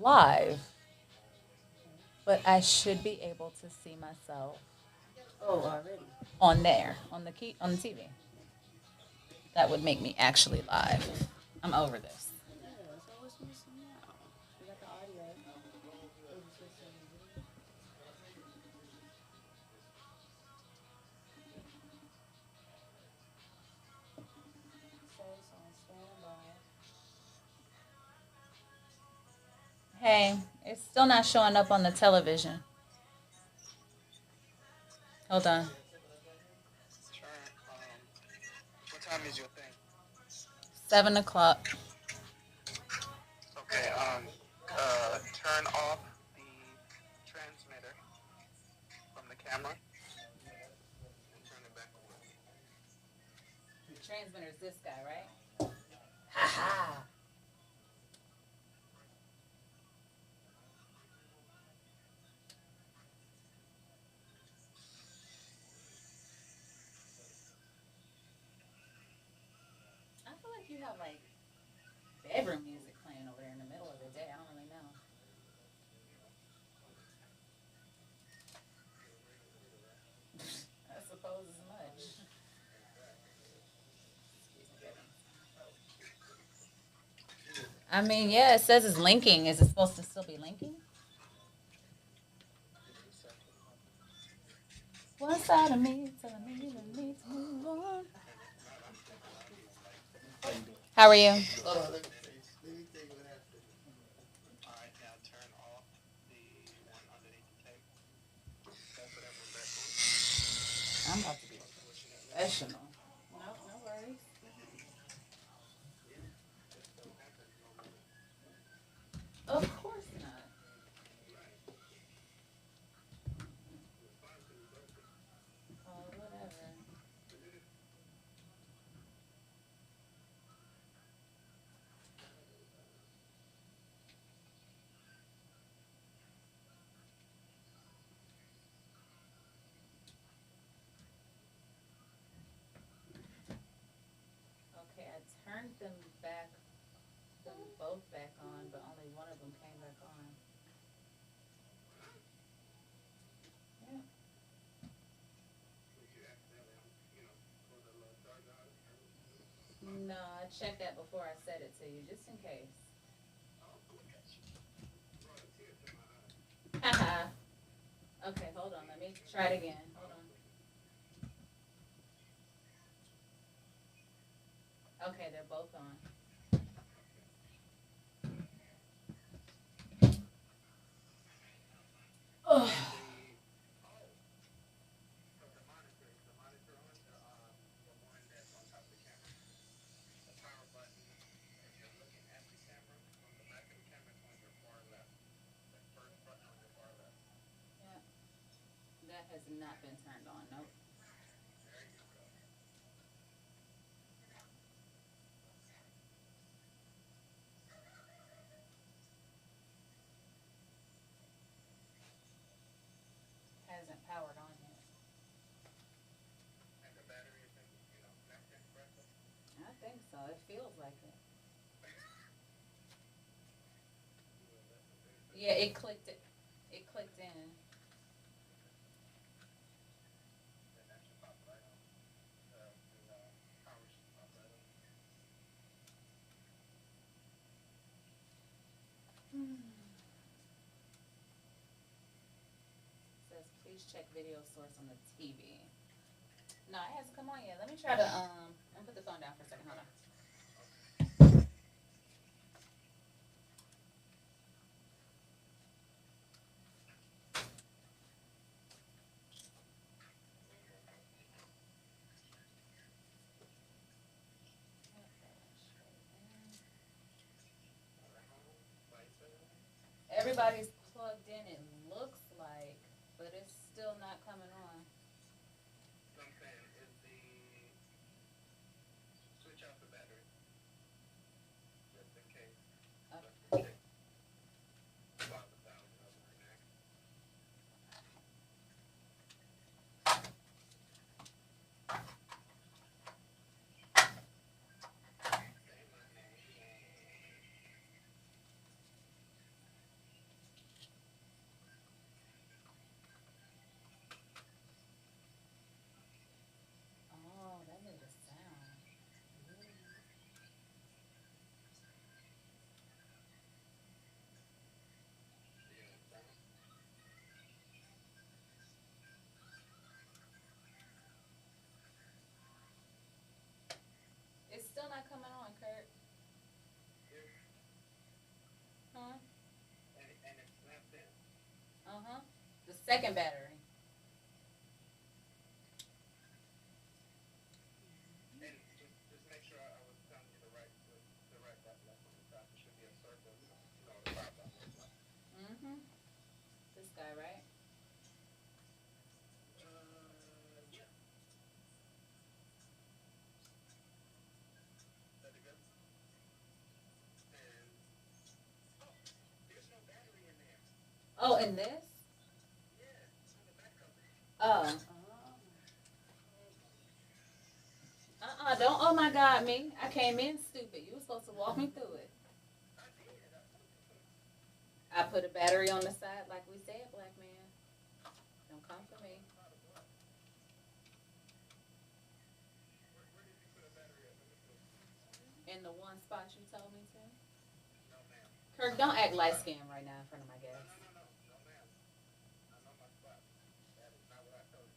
live, but I should be able to see myself Oh, already. on there on the TV. That would make me actually live. I'm over this. Yeah, so what's missing now? We got the audio. It was just a video. Says on standby. Hey, it's still not showing up on the television. Hold on. What time is your thing? 7 o'clock. Okay, turn off the transmitter from the camera and turn it back on. The transmitter is this guy, right? Ha ha. I feel like you have like bedroom music playing over there in the middle of the day. I don't really know. I suppose as much. I mean, yeah, it says it's linking. Is it supposed to still be linking? One side of me telling me you don't need to move on. How are you? Alright, now turn off the one underneath the tape. That's whatever back on. I'm about to be professional. No, no worries. Of course not. Oh, whatever. Okay, I turned them both back on, but only one of them came back on. Yeah. No, I checked that before I said it to you, just in case. Haha. Okay, hold on. Let me try it again. Hold on. Okay, they're both on. Oh. Yeah, that has not been turned on. Nope. Hasn't powered on yet. I think so. It feels like it. Yeah, it clicked it. It clicked in. Says please check video source on the TV. No, it hasn't come on yet. Let me try to I'm put the phone down for a second. Hold on. Everybody's plugged in, it looks like, but it's still not coming on. Switch out the battery just in case. Okay. Second battery. And just make sure I was telling you the right button that's on the top. It should be a circle, the 5 button. Mm-hmm. This guy, right? Yeah. Let it go. And there's no battery in there. Oh, and this? Yeah, it's on the back cover. Oh. Don't oh my God me. I came in stupid. You were supposed to walk me through it. I did. I put a battery on the side like we said, black man. Don't come for me. Where did you put a battery at? Let me see. In the one spot you told me to. No, ma'am. Kirk, don't act light skinned right now in front of my guests. No, ma'am. I know my spot. That is not what I told you.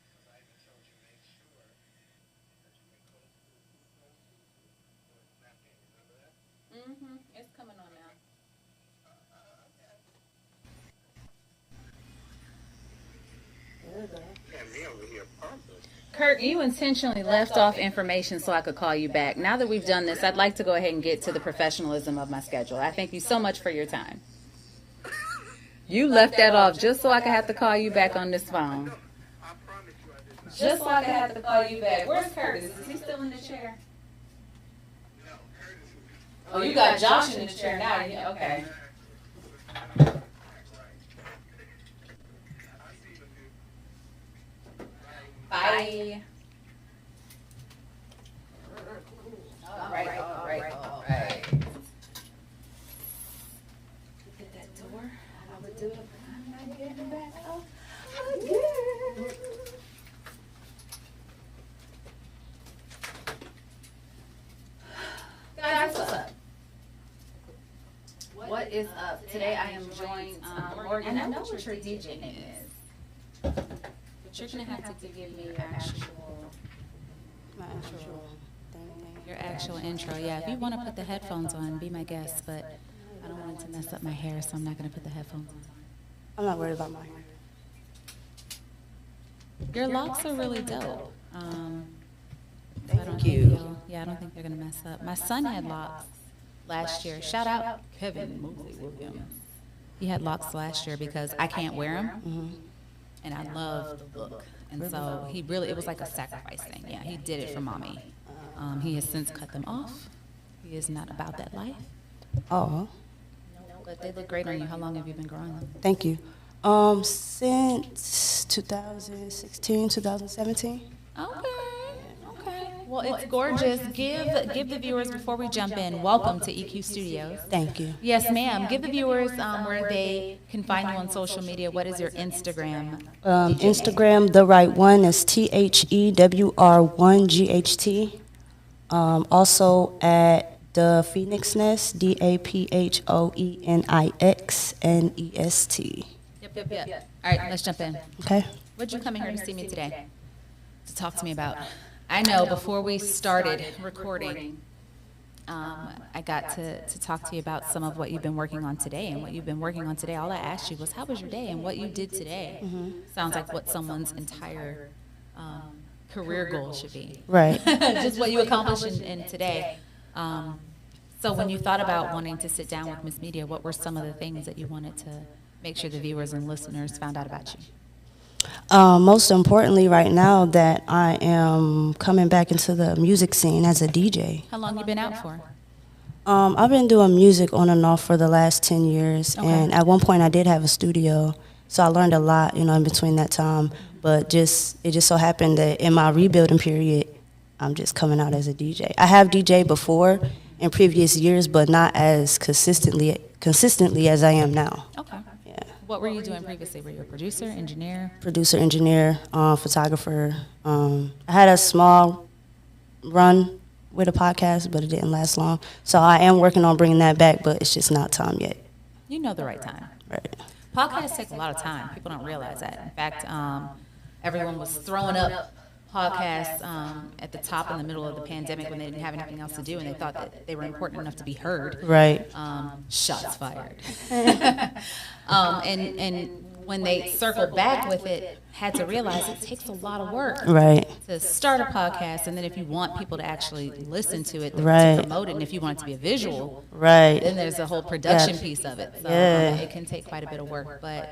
Because I even told you make sure that you make close to the napkin. Remember that? Mm-hmm. It's coming on now. Yeah, me over here pumping. Kirk, you intentionally left off information so I could call you back. Now that we've done this, I'd like to go ahead and get to the professionalism of my schedule. I thank you so much for your time. You left that off just so I could have to call you back on this phone. I promise you I did not. Just so I could have to call you back. Where's Curtis? Is he still in the chair? No, Curtis is Oh, you got Josh in the chair now. Yeah, okay. Bye. All right. Get that door. I would do it. I'm not getting back up again. Guys, what's up? What is up? Today I am joined, Morgan, I know what your DJ name is. But you're going to have to give me your actual intro. Yeah, if you want to put the headphones on, be my guest, but I don't want it to mess up my hair, so I'm not going to put the headphones on. I'm not worried about my hair. Your locks are really dope. Thank you. I don't think they're going to mess up. My son had locks last year. Shout out Kevin Mosley Williams. He had locks last year because I can't wear them. Mm-hmm. And I love the look. And so he really, it was like a sacrifice thing. Yeah, he did it for mommy. He has since cut them off. He is not about that life. Oh, But they look great on you. How long have you been growing them? thank you. Since 2016, 2017. Okay. Well, it's gorgeous. Give the viewers, before we jump in, welcome to EQ Studios. Thank you. Yes, ma'am. Give the viewers where they can find you on social media. What is your Instagram? Instagram, the right one is THEWR1GHT. Also at the Phoenix Nest, DAPHOENIXNEST. Yep. All right, let's jump in. Okay. What'd you come in here to see me today? To talk to me about? I know before we started recording, I got to talk to you about some of what you've been working on today. And what you've been working on today, all I asked you was, how was your day? And what you did today sounds like what someone's entire career goal should be. Right. Just what you accomplished in today. So when you thought about wanting to sit down with Miss Media, what were some of the things that you wanted to make sure the viewers and listeners found out about you? Most importantly, right now that I am coming back into the music scene as a DJ. How long you been out for? I've been doing music on and off for the last 10 years, Okay. and at one point I did have a studio, so I learned a lot, in between that time. But it just so happened that in my rebuilding period, I'm just coming out as a DJ. I have DJ before in previous years, but not as consistently as I am now. Okay. Yeah. What were you doing previously? Were you a producer, engineer? Producer, engineer, photographer. I had a small run with a podcast, but it didn't last long. So I am working on bringing that back, but it's just not time yet. You know the right time. Right. Podcasts take a lot of time. People don't realize that. In fact, everyone was throwing up podcasts at the top in the middle of the pandemic when they didn't have anything else to do and they thought that they were important enough to be heard. Right. Shots fired. And when they circled back with it, had to realize it takes a lot of work Right. to start a podcast, and then if you want people to actually listen to it, Right. to promote it, and if you want it to be a visual, Right. then there's a whole production Yeah. piece of it. So Yeah. it can take quite a bit of work. But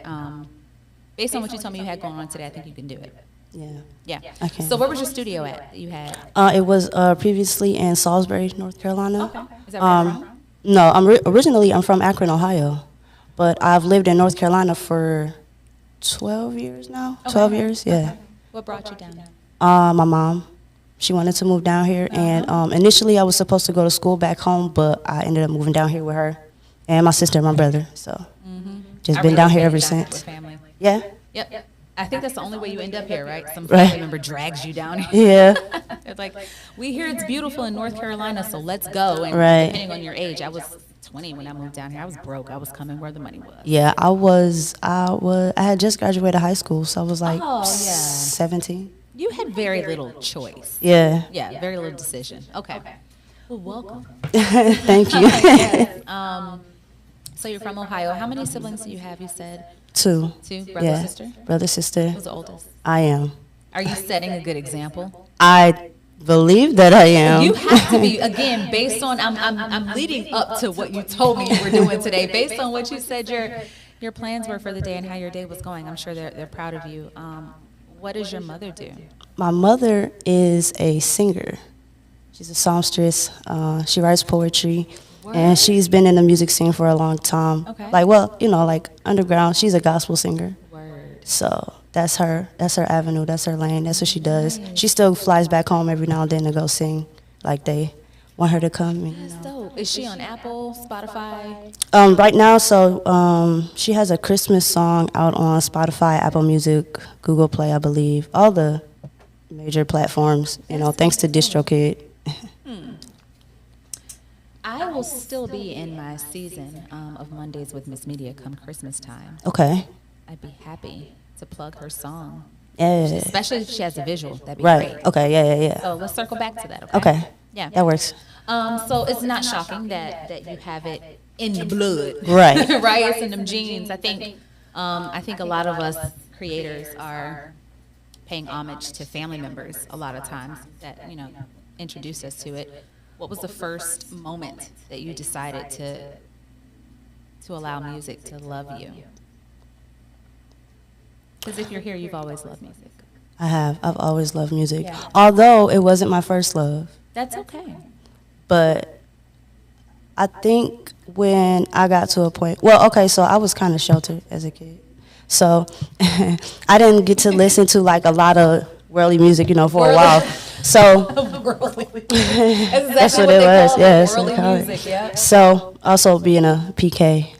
based on what you told me you had going on today, I think you can do it. Yeah. Yeah. I can. So where was your studio at that you had? It was previously in Salisbury, North Carolina. Okay. Is that where you're from? No, originally I'm from Akron, Ohio, but I've lived in North Carolina for 12 years now. 12 years, yeah. What brought you down there? My mom, she wanted to move down here, and initially I was supposed to go to school back home, but I ended up moving down here with her and my sister and my brother. So just I been really down here made ever it down here since. with family. Yeah, Yep. I think that's the only way you end up here, right? Some Right. family member drags you down here. yeah, It's like, we hear it's beautiful in North Carolina, so let's go. And Right. depending on your age, I was 20 when I moved down here. I was broke. I was coming where the money was. yeah. I had just graduated high school, so I was like Oh, yeah. 17. You had very little choice. Yeah, Yeah, very little decision. Okay. Well, welcome. thank you. Yes. So you're from Ohio. How many siblings do you have, you said? Two. Two? Brother, Yeah, sister? brother, sister. Who's the oldest? I am. Are you setting a good example? I believe that I am. You have to be, again, based on, I'm leading up to what you told me you were doing today. Based on what you said your plans were for the day and how your day was going, I'm sure they're proud of you. What does your mother do? My mother is a singer. She's a songstress. She writes poetry, and she's been in the music scene for a long time. Okay. Like, well, like underground. She's a gospel singer. Word. So that's her avenue. That's her lane. That's what she does. She still flies back home every now and then to go sing. Like they want her to come. And, That's dope. Is she on Apple, Spotify? Right now, so she has a Christmas song out on Spotify, Apple Music, Google Play, I believe, all the major platforms. Thanks to DistroKid. I will still be in my season of Mondays with Miss Media come Christmas time. Okay. I'd be happy to plug her song, Yeah. especially if she has a visual. That'd be Right. great. Okay. Yeah. So let's circle back to that, okay? Okay. Yeah. That works. So it's not shocking that you have it in the blood. Right. Right? It's in them genes. I think a lot of us creators are paying homage to family members a lot of times that, introduce us to it. What was the first moment that you decided to allow music to love you? Because if you're here, you've always loved music. I have. I've always loved music. Yeah. Although it wasn't my first love. That's okay. But I think when I got to a point, so I was kind of sheltered as a kid. So I didn't get to listen to like a lot of worldly music, for a while. So that's what it was. Yes. Yeah. So also being a PK,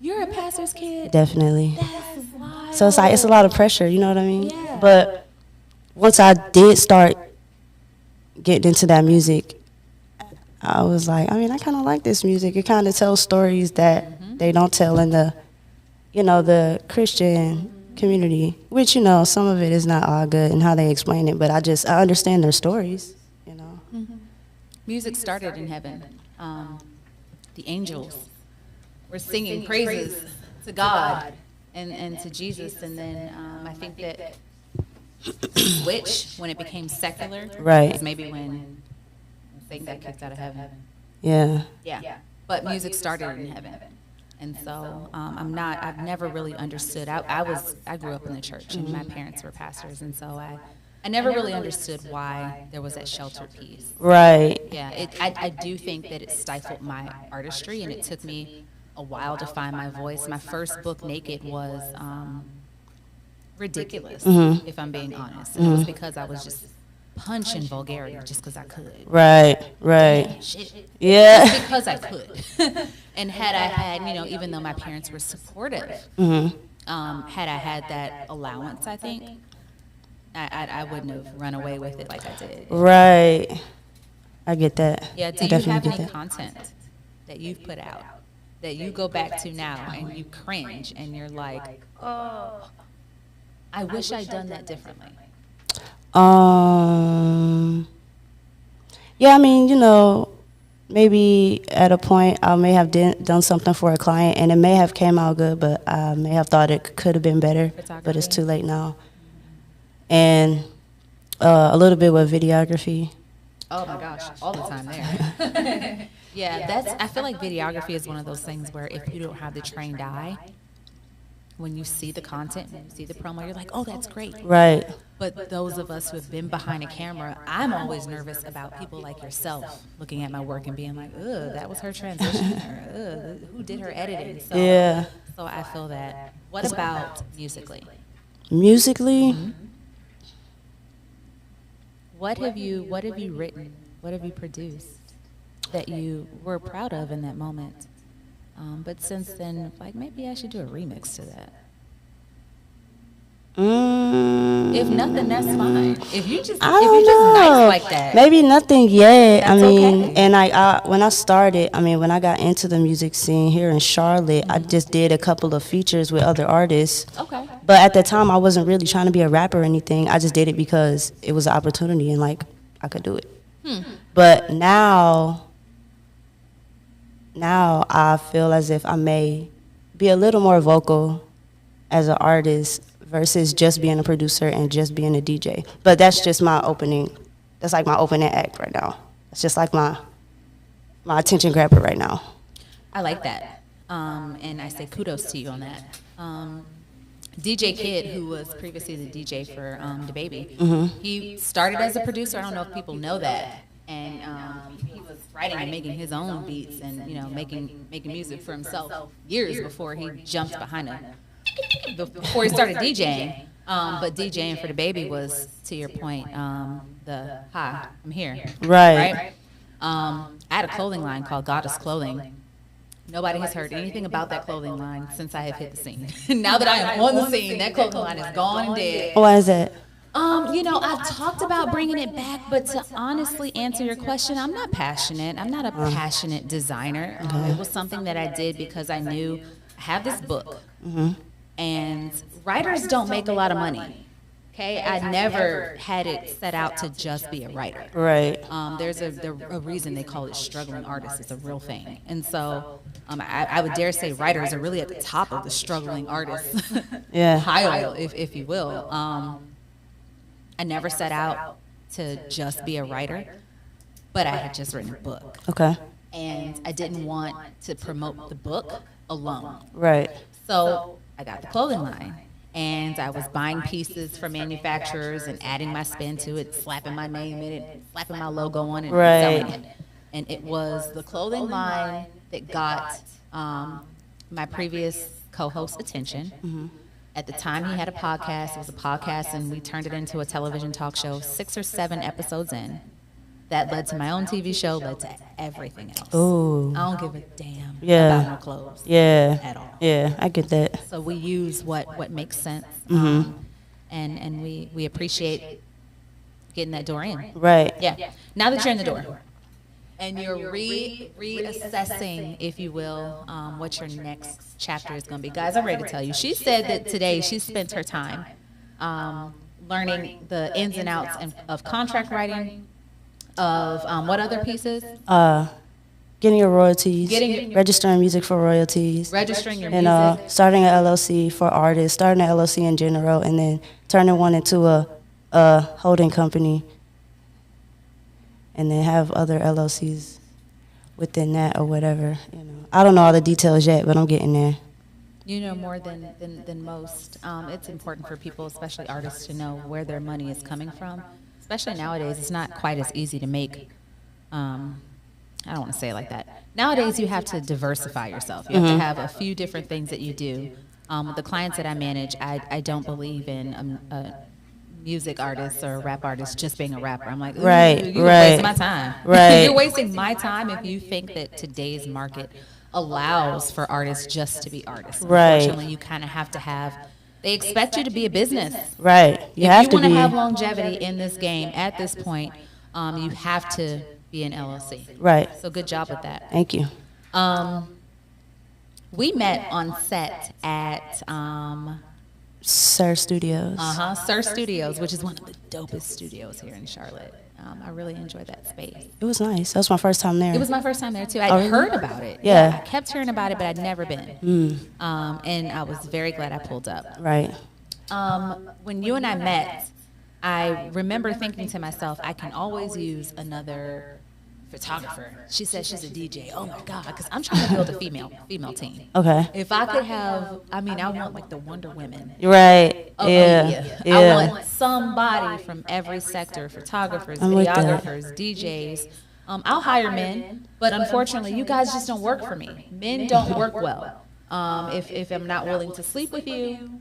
You're a pastor's kid. definitely. That's wild. So it's like it's a lot of pressure, you know what I mean? Yeah. But once I did start getting into that music, I was like, I kind of like this music. It kind of tells stories that they don't tell in the, the Christian community, which, some of it is not all good and how they explain it, but I understand their stories, Music started in heaven. The angels were singing praises to God and to Jesus, and then I think that switch when it became secular, Right. was maybe when Satan got kicked out of heaven. Yeah. Yeah, but music started in heaven, and so I've never really understood. I grew up in the church, and my parents were pastors, and so I never really understood why there was that sheltered piece. Right. Yeah, I do think that it stifled my artistry, and it took me a while to find my voice. My first book, Naked, was ridiculous, if I'm being honest. And it was because I was just punching vulgarity just because I could. Right. Shit. Yeah. Just because I could. And had I had, even though my parents were supportive, had I had that allowance, I think, I wouldn't have run away with it like I did. Right. I get that. Yeah, I do you definitely have get any that. content that you've put out that you go back to now and you cringe and you're like, oh, I wish I'd done that differently? Yeah, I mean, you know, maybe at a point I may have done something for a client and it may have came out good, but I may have thought it could have been better, but it's too late now. And a little bit with videography. Oh my gosh, all the time there. Yeah, I feel like videography is one of those things where if you don't have the trained eye, when you see the content, when you see the promo, you're like, oh, that's great. Right. But those of us who have been behind a camera, I'm always nervous about people like yourself looking at my work and being like, ugh, that was her transition, or ugh, who did her editing? So, Yeah. So I feel that. What about musically? Musically? What have you written? What have you produced that you were proud of in that moment? But since then, like, maybe I should do a remix to that. If nothing, that's fine. If you just nice like that, maybe nothing yet. That's I mean, okay. and when I got into the music scene here in Charlotte, I just did a couple of features with other artists. Okay. But at the time, I wasn't really trying to be a rapper or anything. I just did it because it was an opportunity and like I could do it. But now I feel as if I may be a little more vocal as an artist versus just being a producer and just being a DJ. But that's just my opening. That's like my opening act right now. It's just like my attention grabber right now. I like that. And I say kudos to you on that. DJ Kid, who was previously the DJ for DaBaby, he started as a producer. I don't know if people know that. And he was writing and making his own beats and, you know, making music for himself years before he jumped behind before he started DJing. But DJing for DaBaby was, to your point, the hi, I'm here. Right. I had a clothing line called Goddess Clothing. Nobody has heard anything about that clothing line since I have hit the scene. Now that I am on the scene, that clothing line is gone and dead. Why is that? You know, I've talked about bringing it back, but to honestly answer your question, I'm not passionate. I'm not a passionate designer. It was something that I did because I knew I have this book, and writers don't make a lot of money. Okay, I never had it set out to just be a writer. Right. There's a reason they call it struggling artists. It's a real thing. And so I would dare say writers are really at the top of the struggling artists pile, if you will. I never set out to just be a writer, but I had just written a book. Okay. And I didn't want to promote the book alone. Right. So I got the clothing line. And I was buying pieces from manufacturers and adding my spin to it, slapping my name in it, slapping my logo on it, and selling it. And it was the clothing line that got my previous co-host's attention. At the time, he had a podcast. It was a podcast, and we turned it into a television talk show, 6 or 7 episodes in. That led to my own TV show, led to everything else. Ooh. I don't give a damn about no clothes at all. Yeah, I get that. So we use what makes sense, and we appreciate getting that door in. Right. Yeah. Now that you're in the door, and you're reassessing, if you will, what your next chapter is going to be. Guys, I'm ready to tell you. She said that today she spent her time learning the ins and outs of contract writing, of what other pieces? Getting your royalties, registering music for royalties, Registering your and music. starting an LLC for artists, starting an LLC in general, and then turning one into a holding company, and then have other LLCs within that or whatever. You know, I don't know all the details yet, but I'm getting there. You know more than most. It's important for people, especially artists, to know where their money is coming from. Especially nowadays, it's not quite as easy to make. I don't want to say it like that. Nowadays, you have to diversify yourself. You have to have a few different things that you do. With the clients that I manage, I don't believe in a music artist or a rap artist just being a rapper. I'm like, you're wasting my time. Right. You're wasting my time if you think that today's market allows for artists just to be artists. Right. Unfortunately, you kind of have to have. They expect you to be a business. Right. You If have you to want to be. have longevity in this game at this point, you have to be an LLC. Right. So good job with that. Thank you. We met on set at Sir Studios. Sir Studios, which is one of the dopest studios here in Charlotte. I really enjoyed that space. It was nice. That was my first time there. It was my first time there too. I'd really? heard about it. Yeah. I kept hearing about it, but I'd never been. And I was very glad I pulled up. Right. When you and I met, I remember thinking to myself, I can always use another photographer. She says she's a DJ. Oh my God, because I'm trying to build a female team. Okay. If I could have, I want like the Wonder Women. Right. Of Yeah. media. Yeah. I want somebody from every sector, photographers, I'm with that. videographers, DJs. I'll hire men, but unfortunately, you guys just don't work for me. Men don't work well. If I'm not willing to sleep with you,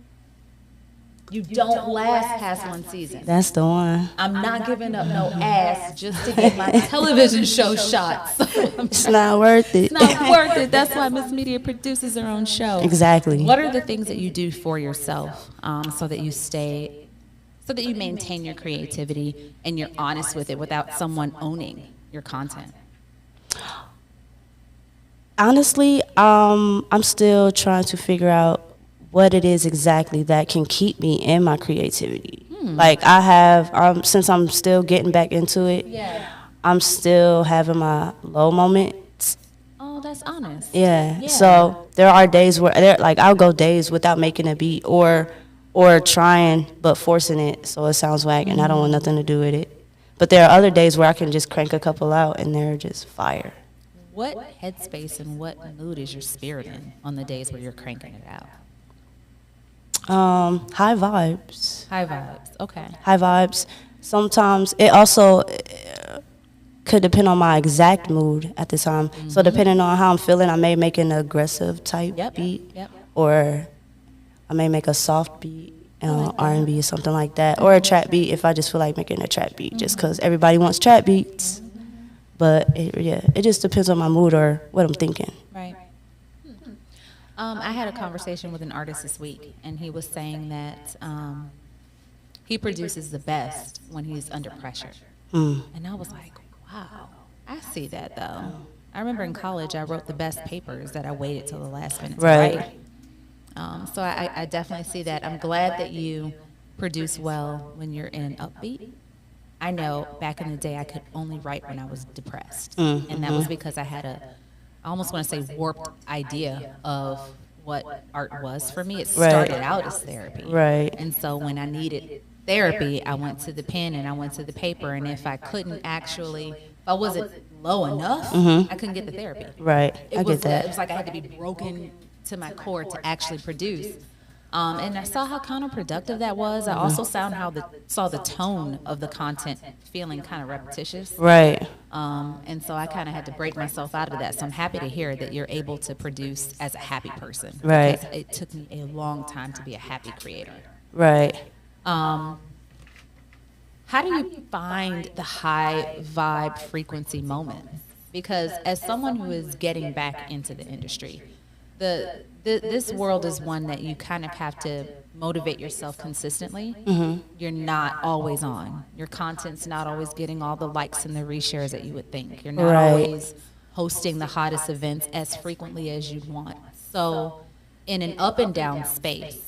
you don't last past one season. That's the one. I'm not giving up no ass just to get my television show shots. It's not worth it. It's not worth it. That's why Miss Media produces her own show. Exactly. What are the things that you do for yourself so that you maintain your creativity and you're honest with it without someone owning your content? Honestly, I'm still trying to figure out what it is exactly that can keep me in my creativity. Like I have, since I'm still getting back into it, I'm still having my low moments. Oh, that's honest. Yeah. So there are days where I'll go days without making a beat or trying but forcing it so it sounds whack and I don't want nothing to do with it. But there are other days where I can just crank a couple out and they're just fire. What headspace and what mood is your spirit in on the days where you're cranking it out? High vibes. High vibes. Okay. High vibes. Sometimes it also could depend on my exact mood at the time. So depending on how I'm feeling, I may make an aggressive type beat, or I may make a soft beat, R&B or something like that, or a trap beat if I just feel like making a trap beat, just because everybody wants trap beats. But it just depends on my mood or what I'm thinking. Right. I had a conversation with an artist this week, and he was saying that he produces the best when he's under pressure. And I was like, wow, I see that though. I remember in college I wrote the best papers that I waited till the last minute to write. So I definitely see that. I'm glad that you produce well when you're in upbeat. I know back in the day I could only write when I was depressed. And that was because I had I almost want to say warped idea of what art was for me. It started out as therapy. Right. And so when I needed therapy, I went to the pen and I went to the paper. And if I wasn't low enough, I couldn't get the therapy. Right. I get that. It was like I had to be broken to my core to actually produce. And I saw how counterproductive that was. I also saw the tone of the content feeling kind of repetitious. Right. And so I kind of had to break myself out of that. So I'm happy to hear that you're able to produce as a happy person. Right. Because it took me a long time to be a happy creator. Right. How do you find the high vibe frequency moments? Because as someone who is getting back into the industry, this world is one that you kind of have to motivate yourself consistently. You're not always on. Your content's not always getting all the likes and the reshares that you would think. You're not always hosting the hottest events as frequently as you'd want. So in an up and down space,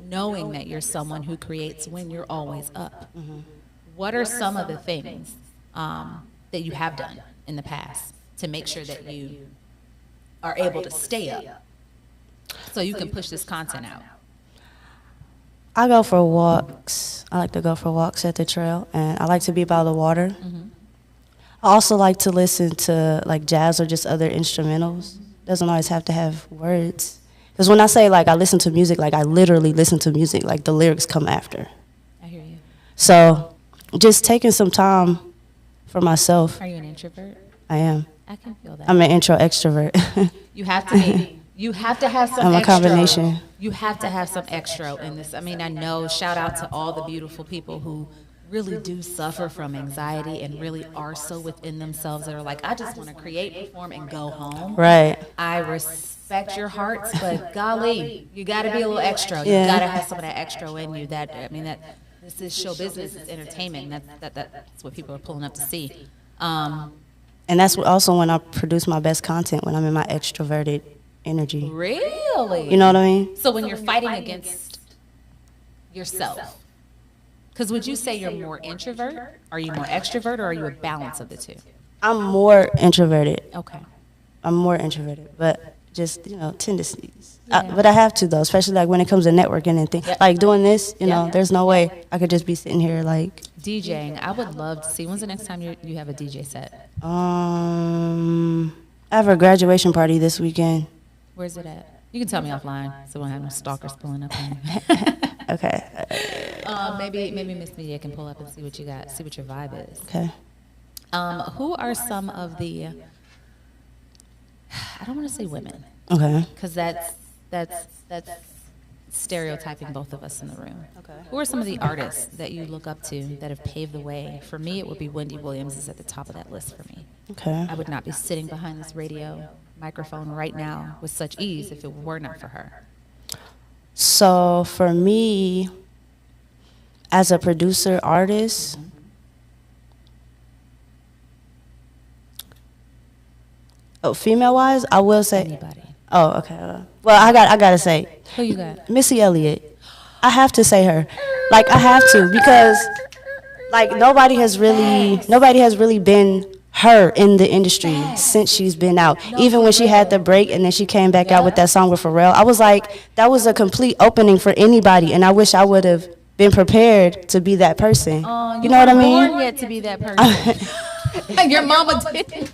knowing that you're someone who creates when you're always up, what are some of the things that you have done in the past to make sure that you are able to stay up so you can push this content out? I go for walks. I like to go for walks at the trail, and I like to be by the water. I also like to listen to like jazz or just other instrumentals. Doesn't always have to have words. Because when I say like I listen to music, like I literally listen to music, like the lyrics come after. I hear you. So just taking some time for myself. Are you an introvert? I am. I can feel that. I'm an intro extrovert. You have to be. You have to have some I'm a extra. combination. You have to have some extra in this. I mean, I know, shout out to all the beautiful people who really do suffer from anxiety and really are so within themselves that are like, I just want to create, perform, and go home. Right. I respect your hearts, but golly, you got to be a little extra. You Yeah. got to have some of that extra in you. This is show business, it's entertainment. That's what people are pulling up to see. And that's also when I produce my best content, when I'm in my extroverted energy. Really? You know what I mean? So when you're fighting against yourself? Because would you say you're more introvert? Are you more extrovert, or are you a balance of the two? I'm more introverted. Okay. I'm more introverted, but just, tendencies. Yeah. But I have to, though, especially like when it comes to networking and things. Yep. Like doing this, Yep. there's no way I could just be sitting here like. DJing, I would love to see. When's the next time you have a DJ set? I have a graduation party this weekend. Where's it at? You can tell me offline, so I won't have no stalkers pulling up on me. Okay. Maybe Miss Media can pull up and see what you got, see what your vibe is. Okay. Who are some of the? I don't want to say women, Okay. because that's stereotyping both of us in the room. Okay. Who are some of the artists that you look up to that have paved the way? For me, it would be Wendy Williams is at the top of that list for me. Okay. I would not be sitting behind this radio microphone right now with such ease if it were not for her. So for me, as a producer artist, female wise, I will say. Anybody? Oh, okay. Well, I gotta say, Who you got? Missy Elliot. I have to say her. Like I have to, because like nobody has really been her in the industry since she's been out. Even when she had the break and then she came back out with that song with Pharrell, I was like, that was a complete opening for anybody, and I wish I would have been prepared to be that person. You know what I mean? Born yet to be that person. Your mama didn't.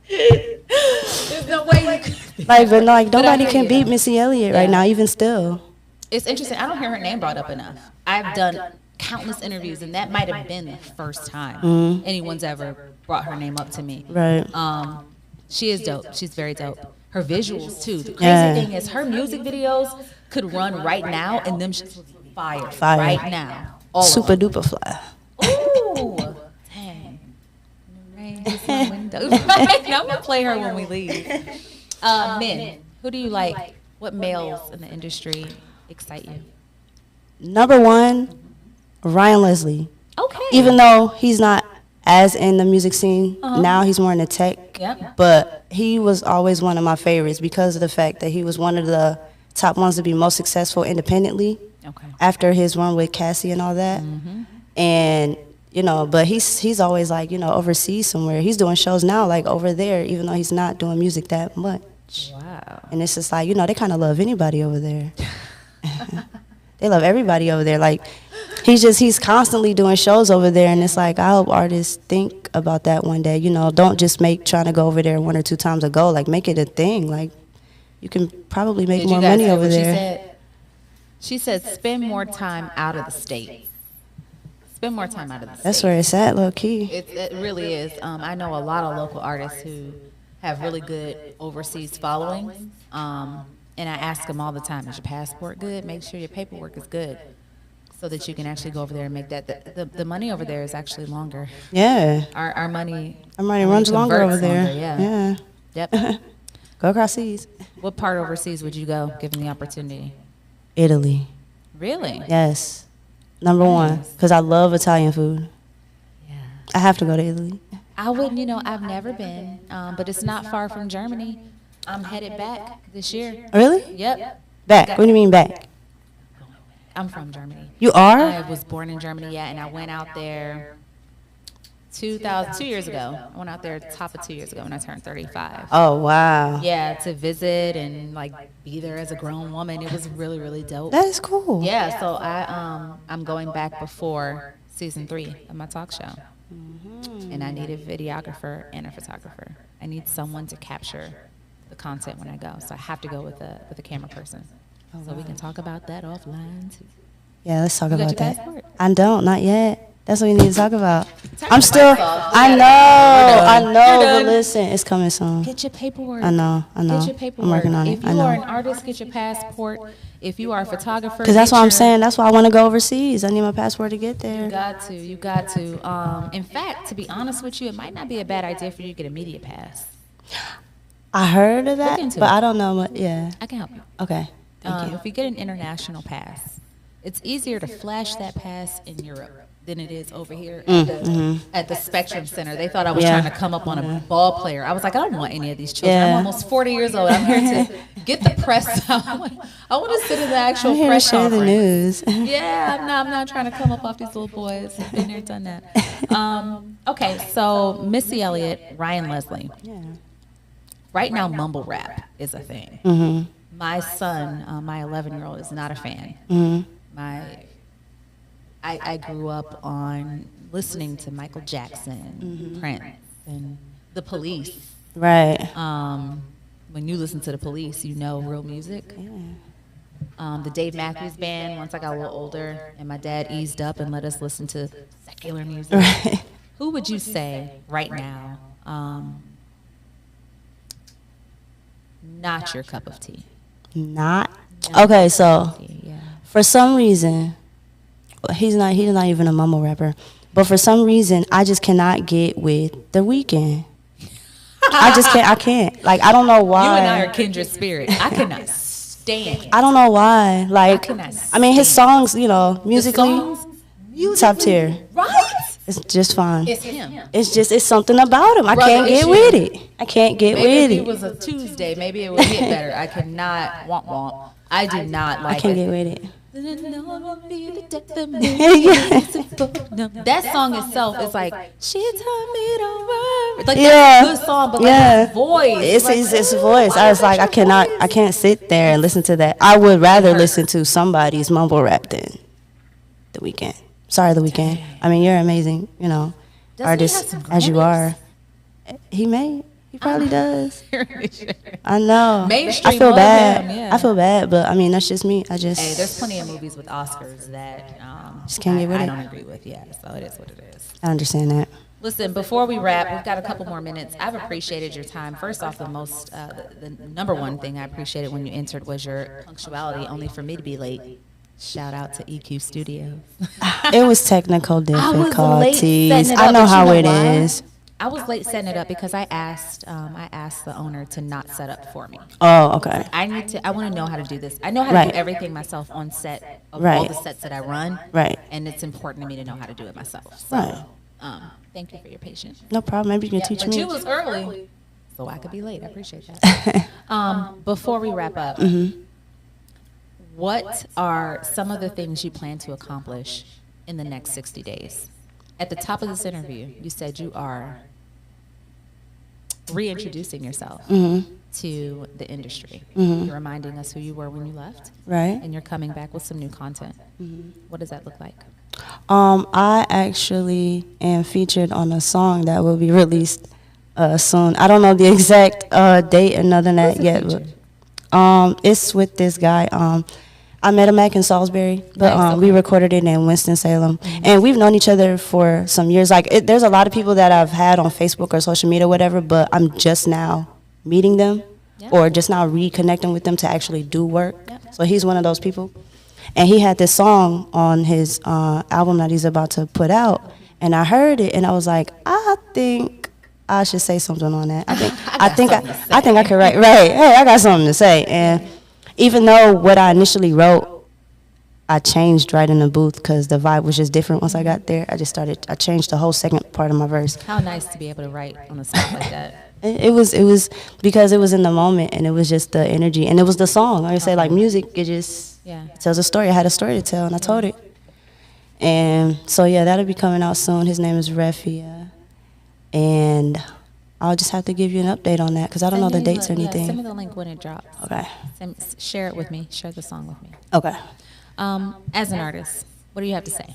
There's no way you could. Like, but like nobody hear can you. beat Missy Elliott right Yeah. now, even still. It's interesting. I don't hear her name brought up enough. I've done countless interviews, and that might have been the first time anyone's ever brought her name up to me. Right. She is dope. She's very dope. Her visuals too. The crazy Yeah. thing is, her music videos could run right now, and them shits would be fire right now. All of Super them. duper fly. Ooh, dang. Rain hits my window. I'm gonna play her when we leave. Men, who do you like? What males in the industry excite you? Number one, Ryan Leslie. Okay. Even though he's not as in the music scene now, he's more in the tech. Yep. But he was always one of my favorites because of the fact that he was one of the top ones to be most successful independently Okay. after his run with Cassie and all that. And but he's always like overseas somewhere. He's doing shows now like over there, even though he's not doing music that much. Wow. And it's just like they kind of love anybody over there. They love everybody over there. Like he's constantly doing shows over there, and it's like I hope artists think about that one day. Don't just make trying to go over there one or two times a go. Like make it a thing. Like you can probably make Did more you guys money hear over what there. She said spend more time out of the state. Spend more time out of the state. That's where it's at, low key. It really is. I know a lot of local artists who have really good overseas followings. And I ask them all the time, is your passport good? Make sure your paperwork is good so that you can actually go over there and make that. The money over there is actually longer. Yeah, Our money. our money runs longer over converts there. longer, yeah. Yep. Go across seas. What part overseas would you go, given the opportunity? Italy. Really? Yes, number one, Nice. because I love Italian food. Yeah. I have to go to Italy. I wouldn't, I've never been, but it's not far from Germany. I'm headed back this year. Really? Yep. Back? What do you mean back? I'm from Germany. You are? I was born in Germany, yeah, and I went out there 2 years ago. I went out there top of 2 years ago when I turned 35. Oh, wow. Yeah, to visit and be there as a grown woman. It was really, really dope. That is cool. Yeah, so I'm going back before season 3 of my talk show. And I need a videographer and a photographer. I need someone to capture the content when I go. So I have to go with a camera person. So we can talk about that offline too. Yeah, let's talk You got about your that. passport? I don't, not yet. That's what we need to talk about. Turn I'm the still, mics off. I We're know, done. but listen, it's coming soon. Get your paperwork. I know. Get your paperwork. I'm working on it. If I you are an know. artist, get your passport. If you are a photographer, Because that's get what I'm your- saying. That's why I want to go overseas. I need my passport to get there. You got to. In fact, to be honest with you, it might not be a bad idea for you to get a media pass. I heard of Look that, into but it. I don't know. Yeah. I can help you. Okay. Thank you. If you get an international pass, it's easier to flash that pass in Europe than it is over here at the Spectrum Center. They thought I was trying to come up on a ball player. I was like, I don't want any of these children. I'm almost 40 years old. I'm here to get the press out. I want to sit in the actual press share conference. the news. Yeah, I'm not trying to come up off these little boys. I've been there, done that. Okay, so Missy Elliot, Ryan Leslie. Yeah. Right now, mumble rap is a thing. My son, my 11-year-old, is not a fan. I grew up on listening to Michael Jackson, Prince, and the Police. Right. When you listen to the Police, you know real music. The Dave Matthews Band, once I got a little older and my dad eased up and let us listen to secular music. Right. Who would you say right now, not your cup of tea? Not? Okay, so Yeah. for some reason, he's not even a mumble rapper, but for some reason, I just cannot get with The Weeknd. I can't. Like, I don't know why. You and I are kindred spirit. I cannot stand. I don't know why. Like, I mean, his songs, you know, musically, top tier. Right? It's just fine. It's him. It's something about him. I can't get with it. I can't get with Maybe if it it. was a Tuesday, maybe it would hit better. I cannot, womp. I do not like I can't it. get with it. That song itself is like, she told me to worry. Like, Yeah. that's a good song, but like Yeah. his voice. It's his voice. I was like, I can't sit there and listen to that. I would rather listen to somebody's mumble rap than The Weeknd. Sorry, The Weeknd. I mean, you're amazing, you know, Doesn't he artist have some as you Grammys? are. He probably does. I know. Mainstream I feel love bad. him, yeah. I feel bad, but I mean, that's just me. I just Hey, there's plenty of movies with Oscars that Just can't get with I it. don't agree with. Yeah, so it is what it is. I understand that. Listen, before we wrap, we've got a couple more minutes. I've appreciated your time. First off, the number one thing I appreciated when you entered was your punctuality, only for me to be late. Shout out to EQ Studios. It was technical difficulties. setting it I up, know but how you it know why? is. I was late setting it up because I asked the owner to not set up for me. Oh, okay. I want to know how to do this. I know how to Right. do everything myself on set of all Right. the sets that I run. Right. And it's important to me to know how to do it myself. So, Right. thank you for your patience. No problem. Maybe you can teach But me. you was early, so I could be late. I appreciate that. Before we wrap up, what are some of the things you plan to accomplish in the next 60 days? At the top of this interview, you said you are reintroducing yourself to the industry. You're reminding us who you were when you left, Right. and you're coming back with some new content. What does that look like? I actually am featured on a song that will be released soon. I don't know the exact date or nothing that yet, but it's with this guy. I met him back in Salisbury, but Nice, we recorded it in Winston-Salem. And we've known each other for some years. Like, there's a lot of people that I've had on Facebook or social media or whatever, but I'm just now meeting them or just now reconnecting with them to actually do work. So he's one of those people. And he had this song on his album that he's about to put out. And I heard it, and I was like, I think I should say something on that. I think I could write. Right. Hey, I got something to say. And even though what I initially wrote, I changed right in the booth because the vibe was just different once I got there. I changed the whole second part of my verse. How nice to be able to write on a spot like that. It was because it was in the moment, and it was just the energy, and it was the song. Like I say, like music, it just tells a story. I had a story to tell, and I told it. And so yeah, that'll be coming out soon. His name is Refia, and I'll just have to give you an update on that because I don't know the dates or anything. Send me the link when it drops. Okay. Share it with me. Share the song with me. Okay. As an artist, what do you have to say?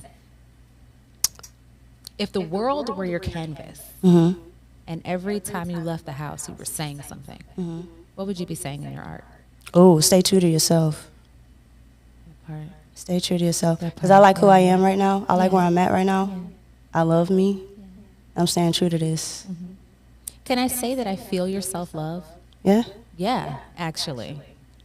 If the world were your canvas, and every time you left the house you were saying something, what would you be saying in your art? Oh, stay true to yourself. Part. Stay true to yourself. Because I like who I am right now. I like where I'm at right now. I love me. I'm staying true to this. Can I say that I feel your self-love? Yeah? Yeah, actually.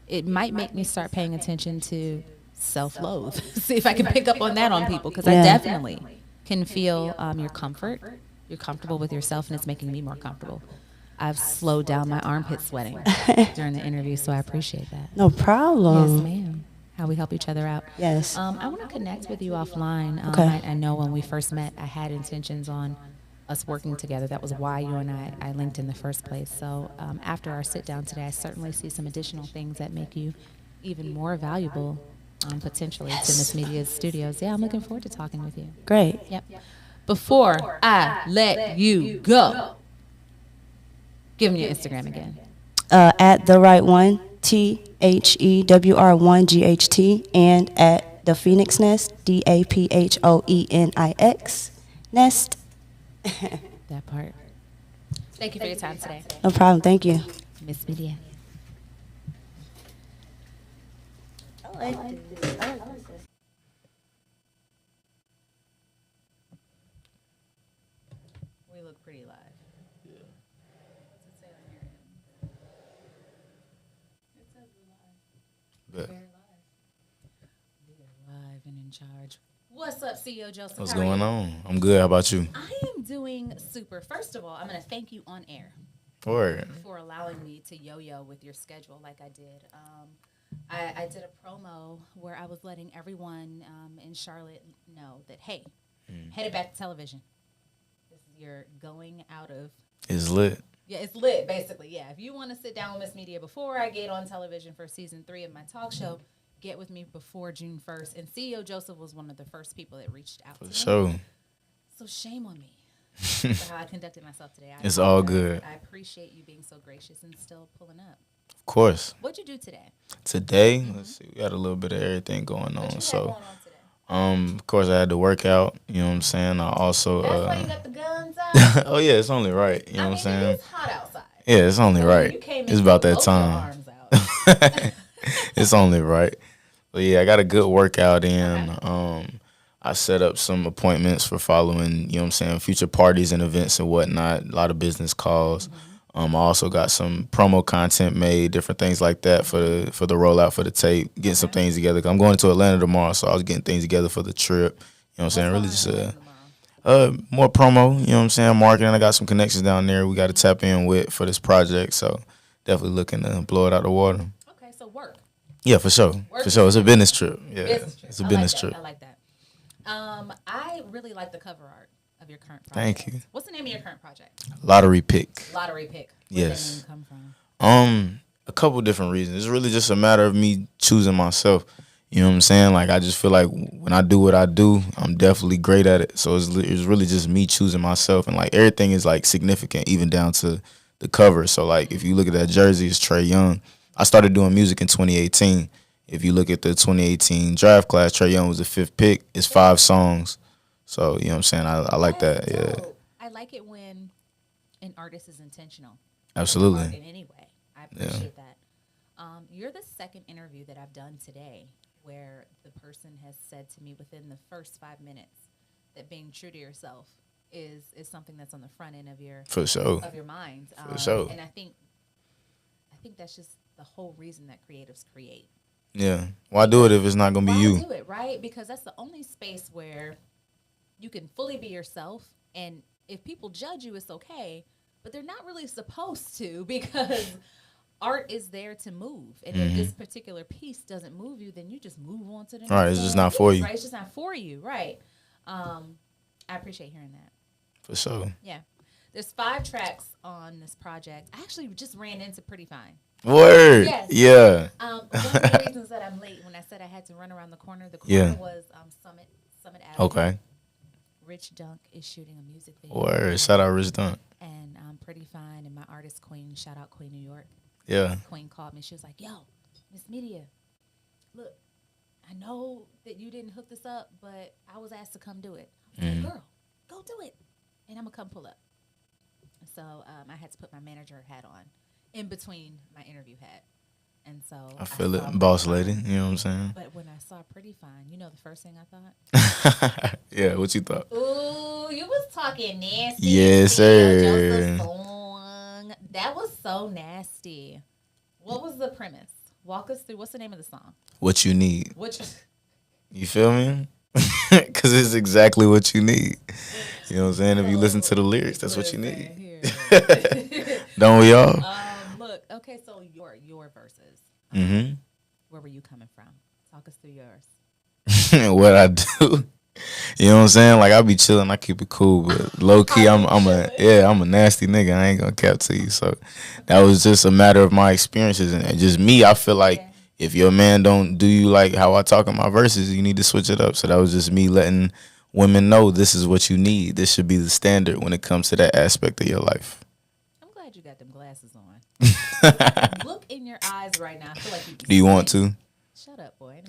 It might make me start paying attention to self-loathe. See if I can pick up on that on people, because I definitely can feel your comfort. You're comfortable with yourself, and it's making me more comfortable. I've slowed down my armpit sweating during the interview, so I appreciate that. No problem. Yes, ma'am. how we help each other out. Yes. I want to connect with you offline. Okay. I know when we first met, I had intentions on us working together. That was why you and I linked in the first place. So after our sit down today, I certainly see some additional things that make you even more valuable potentially to Miss Media's studios. Yeah, I'm looking forward to talking with you. Great. Yep. Before I let you go, give me your Instagram again. At the right one, THEWR1GHT, and at the Phoenix Nest, DAPHOENIX Nest. That part. Thank you for your time today. No problem. Thank you. Miss Media. We look pretty live. Yeah. What's it say on your end? It says we're live. Bet. Very live. We are live and in charge. What's up, CEO Joseph? What's How are going you? on? I'm good. How about you? I am doing super. First of all, I'm going to thank you on air Word. for allowing me to yo-yo with your schedule like I did. I did a promo where I was letting everyone in Charlotte know that, hey, headed back to television. This is your going out of. It's lit. Yeah, it's lit, basically. Yeah, if you want to sit down with Miss Media before I get on television for season 3 of my talk show, get with me before June 1st. And CEO Joseph was one of the first people that reached out to me. So So shame on me for how I conducted myself today. It's all good. I appreciate you being so gracious and still pulling up. of course, What'd you do today? today, let's see, we got a little bit of everything going What on. you had So, going on today? of course, I had to work out. You know what I'm saying? I also, That's why you got the guns out. oh yeah, it's only right. You know what I'm saying? It's hot outside. Yeah, it's only So right. you came in It's about with that both your time. arms out. It's only right. But yeah, I got a good workout in. I set up some appointments for following, you know what I'm saying, future parties and events and whatnot, a lot of business calls. I also got some promo content made, different things like that for the rollout for the tape, getting some things together. 'Cause I'm going to Atlanta tomorrow, so I was getting things together for the trip. You know what I'm saying? Really just more promo, you know what I'm saying, marketing. I got some connections down there we got to tap in with for this project, so definitely looking to blow it out the water. Okay, so work. Yeah, for sure. Work For sure. It's a is- business trip. Yeah. Business trip. It's a I business like trip. that. I like that. I really like the cover art of your current project. Thank you. What's the name of your current project? Lottery pick. Lottery Pick. Yes. Where did that name come from? A couple different reasons. It's really just a matter of me choosing myself. You know what I'm saying? Like, I just feel like when I do what I do, I'm definitely great at it. So it's really just me choosing myself. And, like, everything is, like, significant, even down to the cover. So, like, if you look at that jersey, it's Trey Young. I started doing music in 2018. If you look at the 2018 draft class, Trey Young was the 5th pick. It's 5 songs. So, you know what I'm saying? I like that. That's Yeah, dope. I like it when an artist is intentional. absolutely. Art in any way. I appreciate that. You're the second interview that I've done today where the person has said to me within the first 5 minutes that being true to yourself is something that's on the front end of your For sure. mind. For sure. And I think that's just the whole reason that creatives create. Yeah. Why do it if it's not going to be Why you? do it, right? Because that's the only space where you can fully be yourself. And if people judge you, it's okay. But they're not really supposed to because art is there to move. And if this particular piece doesn't move you, then you just move on to the next Right, it's just not piece, for you. Right? It's just not for you, right? I appreciate hearing that. For sure. Yeah. There's 5 tracks on this project. I actually just ran into Pretty Fine. Word. Yes. Yeah. One of the reasons that I'm late, when I said I had to run around the corner Yeah. was Summit Avenue. Okay. Rich Dunk is shooting a music video. Word. Shout out Rich Dunk. And Pretty Fine and my artist Queen, shout out Queen New York. Yeah. Queen called me. She was like, yo, Miss Media, look, I know that you didn't hook this up, but I was asked to come do it. I was like, girl, go do it. And I'm going to come pull up. So I had to put my manager hat on in between my interview hat. And so I feel saw it. Boss Pretty lady. Fine. You know what I'm saying? But when I saw Pretty Fine, you know the first thing I thought? Yeah. What you thought? Ooh, you was talking nasty. Yes, Theo sir. Joseph song. That was so nasty. What was the premise? Walk us through. What's the name of the song? What you need. Which You feel me? Because it's exactly what you need. You know what I'm saying? If you listen to the lyrics, that's what you need. Don't we all? Look, okay, so your verses. Mm-hmm. Where were you coming from? Talk us through yours. What I do. You know what I'm saying? Like I be chilling, I keep it cool, but low key, I'm a nasty nigga. I ain't gonna cap to you. So that was just a matter of my experiences and just me. I feel like if your man don't do you like how I talk in my verses, you need to switch it up. So that was just me letting women know this is what you need. This should be the standard when it comes to that aspect of your life. I'm glad you got them glasses on. Look in your eyes right now. I feel like you. Do you want to? Shut up, boy.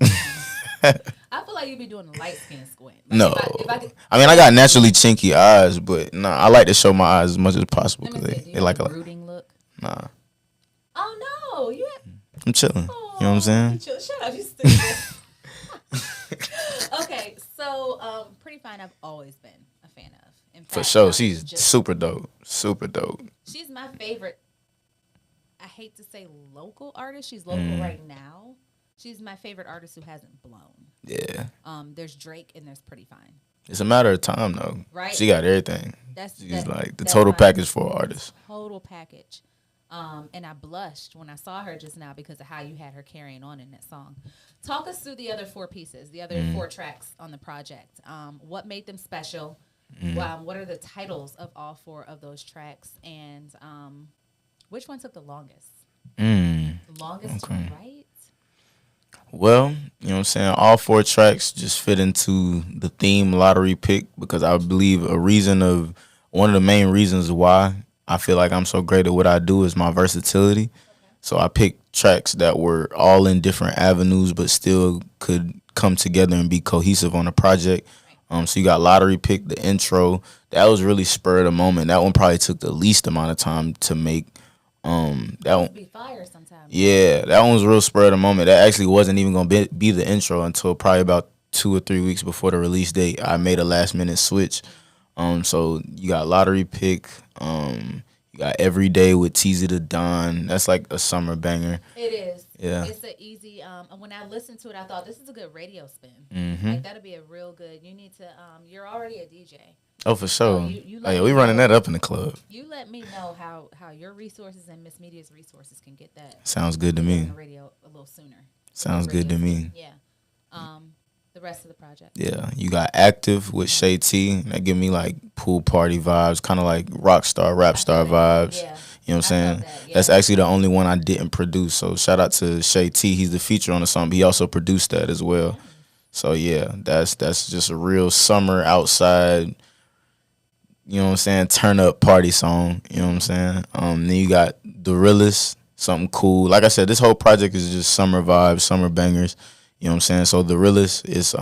I feel like you be doing a light skin squint. Like No, if I could, I mean I got naturally chinky eyes, but nah, I like to show my eyes as much as possible let me because see, do they you like have a a brooding look. nah. Oh no, you. I'm chilling. Oh, You know what I'm saying? Shut up, you stupid. Okay, so Pretty Fine, I've always been a fan of. In For fact, sure, she's super dope. She's my favorite. I hate to say local artist. She's local right now. She's my favorite artist who hasn't blown. Yeah, There's Drake and there's Pretty Fine. it's a matter of time though. Right. She got everything. She's like the that's total my package for an artist. Total package. And I blushed when I saw her just now because of how you had her carrying on in that song. Talk us through the other 4 pieces, the other 4 tracks on the project. What made them special? What are the titles of all 4 of those tracks? And which one took the longest? The longest to write? Well, you know what I'm saying? All 4 tracks just fit into the theme lottery pick because I believe one of the main reasons why I feel like I'm so great at what I do is my versatility. So I picked tracks that were all in different avenues but still could come together and be cohesive on a project. So you got lottery pick, the intro. That was really spur of the moment. That one probably took the least amount of time to make. That one Be fire sometimes. Yeah, that one was real spur of the moment. That actually wasn't even gonna be the intro until probably about 2 or 3 weeks before the release date. I made a last minute switch. So you got lottery pick. You got Every Day with Teasy the Don. That's like a summer banger. It is. Yeah. It's an easy. When I listened to it, I thought this is a good radio spin. Like that'll be a real good. You need to. You're already a DJ. Oh, for sure. you Oh, yeah, we running that up in the club. You let me know how your resources and Miss Media's resources can get that. Sounds good to on me. the radio a little sooner. Sounds good to me. Yeah. The rest of the project. Yeah, you got Active with Shay T. That give me like pool party vibes, kind of like rock star, rap star vibes. Yeah. You know what I'm saying? that, yeah. That's actually the only one I didn't produce. So shout out to Shay T. He's the feature on the song, but he also produced that as well. So yeah, that's just a real summer outside, you know what I'm saying, turn up party song. You know what I'm saying? Then you got The Realest, something cool. Like I said, this whole project is just summer vibes, summer bangers. You know what I'm saying? So The Realest is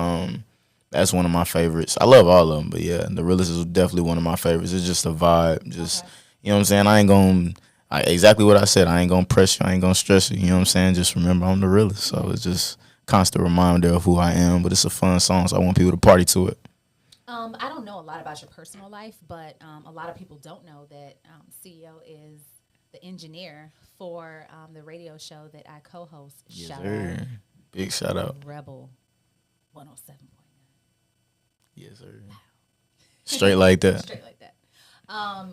that's one of my favorites. I love all of them, but yeah, The Realest is definitely one of my favorites. It's just a vibe. Just you know what I'm saying? I ain't gonna exactly what I said. I ain't gonna press you. I ain't gonna stress you. You know what I'm saying? Just remember I'm the realest. So it's just constant reminder of who I am. But it's a fun song, so I want people to party to it. I don't know a lot about your personal life, but a lot of people don't know that CEO is the engineer for the radio show that I co-host. Yes, Shout sir. out. Big shout out. Rebel 107.9. Yes, sir. Straight like that. Straight like that.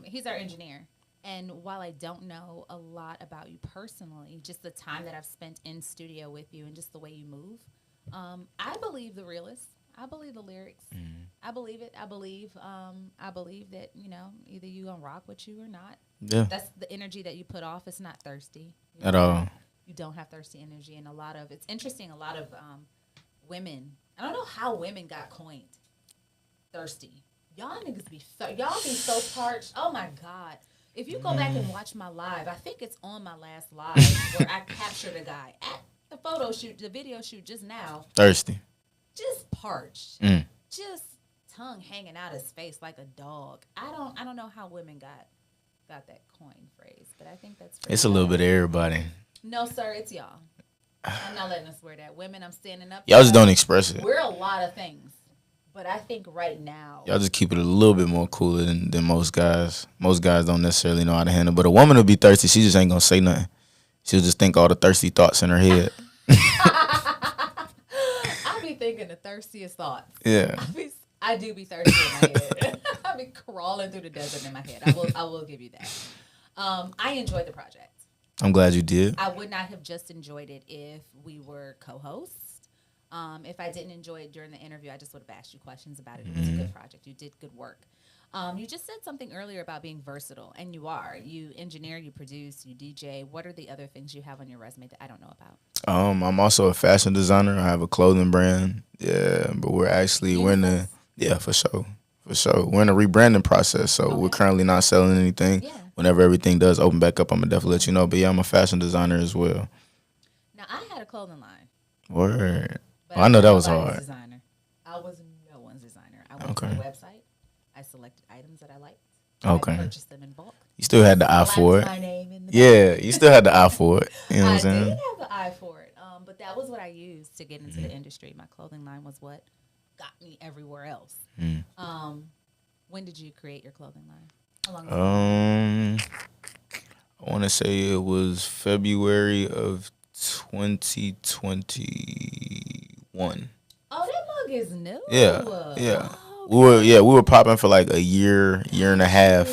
He's our engineer. And while I don't know a lot about you personally, just the time that I've spent in studio with you and just the way you move, I believe the realist. I believe the lyrics. I believe it. I believe that, either you gonna rock with you or not. Yeah. That's the energy that you put off. It's not thirsty. At all. You don't have thirsty energy, and it's interesting. A lot of women. I don't know how women got coined thirsty. Y'all niggas y'all be so parched. Oh my God! If you go back and watch my live, I think it's on my last live where I captured a guy at the photo shoot, the video shoot just now, Thirsty. just parched, just tongue hanging out his face like a dog. I don't know how women got that coin phrase, but I think that's It's a little bit of everybody. No, sir, it's y'all. I'm not letting us wear that. Women, I'm standing up. Y'all just don't express it. We're a lot of things, but I think right now, Y'all just keep it a little bit more cooler than most guys. Most guys don't necessarily know how to handle. But a woman will be thirsty. She just ain't gonna say nothing. She'll just think all the thirsty thoughts in her head. I be thinking the thirstiest thoughts. Yeah. I do be thirsty in my head. I be crawling through the desert in my head. I will give you that. I enjoyed the project. I'm glad you did. I would not have just enjoyed it if we were co-hosts. If I didn't enjoy it during the interview, I just would have asked you questions about it. It was a good project. You did good work. You just said something earlier about being versatile, and you are. You engineer, you produce, you DJ. What are the other things you have on your resume that I don't know about? I'm also a fashion designer. I have a clothing brand. Yeah, but we're in the for sure. For sure. We're in a rebranding process, so we're currently not selling anything. Yeah. Whenever everything does open back up, I'm gonna definitely let you know. But yeah, I'm a fashion designer as well. Now, I had a clothing line. Word. But I know that was nobody's hard. Designer. I was no one's designer. I went to the website. I selected items that I liked. Okay. I purchased them in bulk. You still had the eye for Slapped my it. name in the Yeah, you still had the eye for it. You know what I'm I saying? did have the eye for it, but that was what I used to get into the industry. My clothing line was what got me everywhere else. When did you create your clothing line? How long ago? I want to say it was February of 2021. Oh, that mug is new. Yeah. Oh, We were popping for like a year and a half.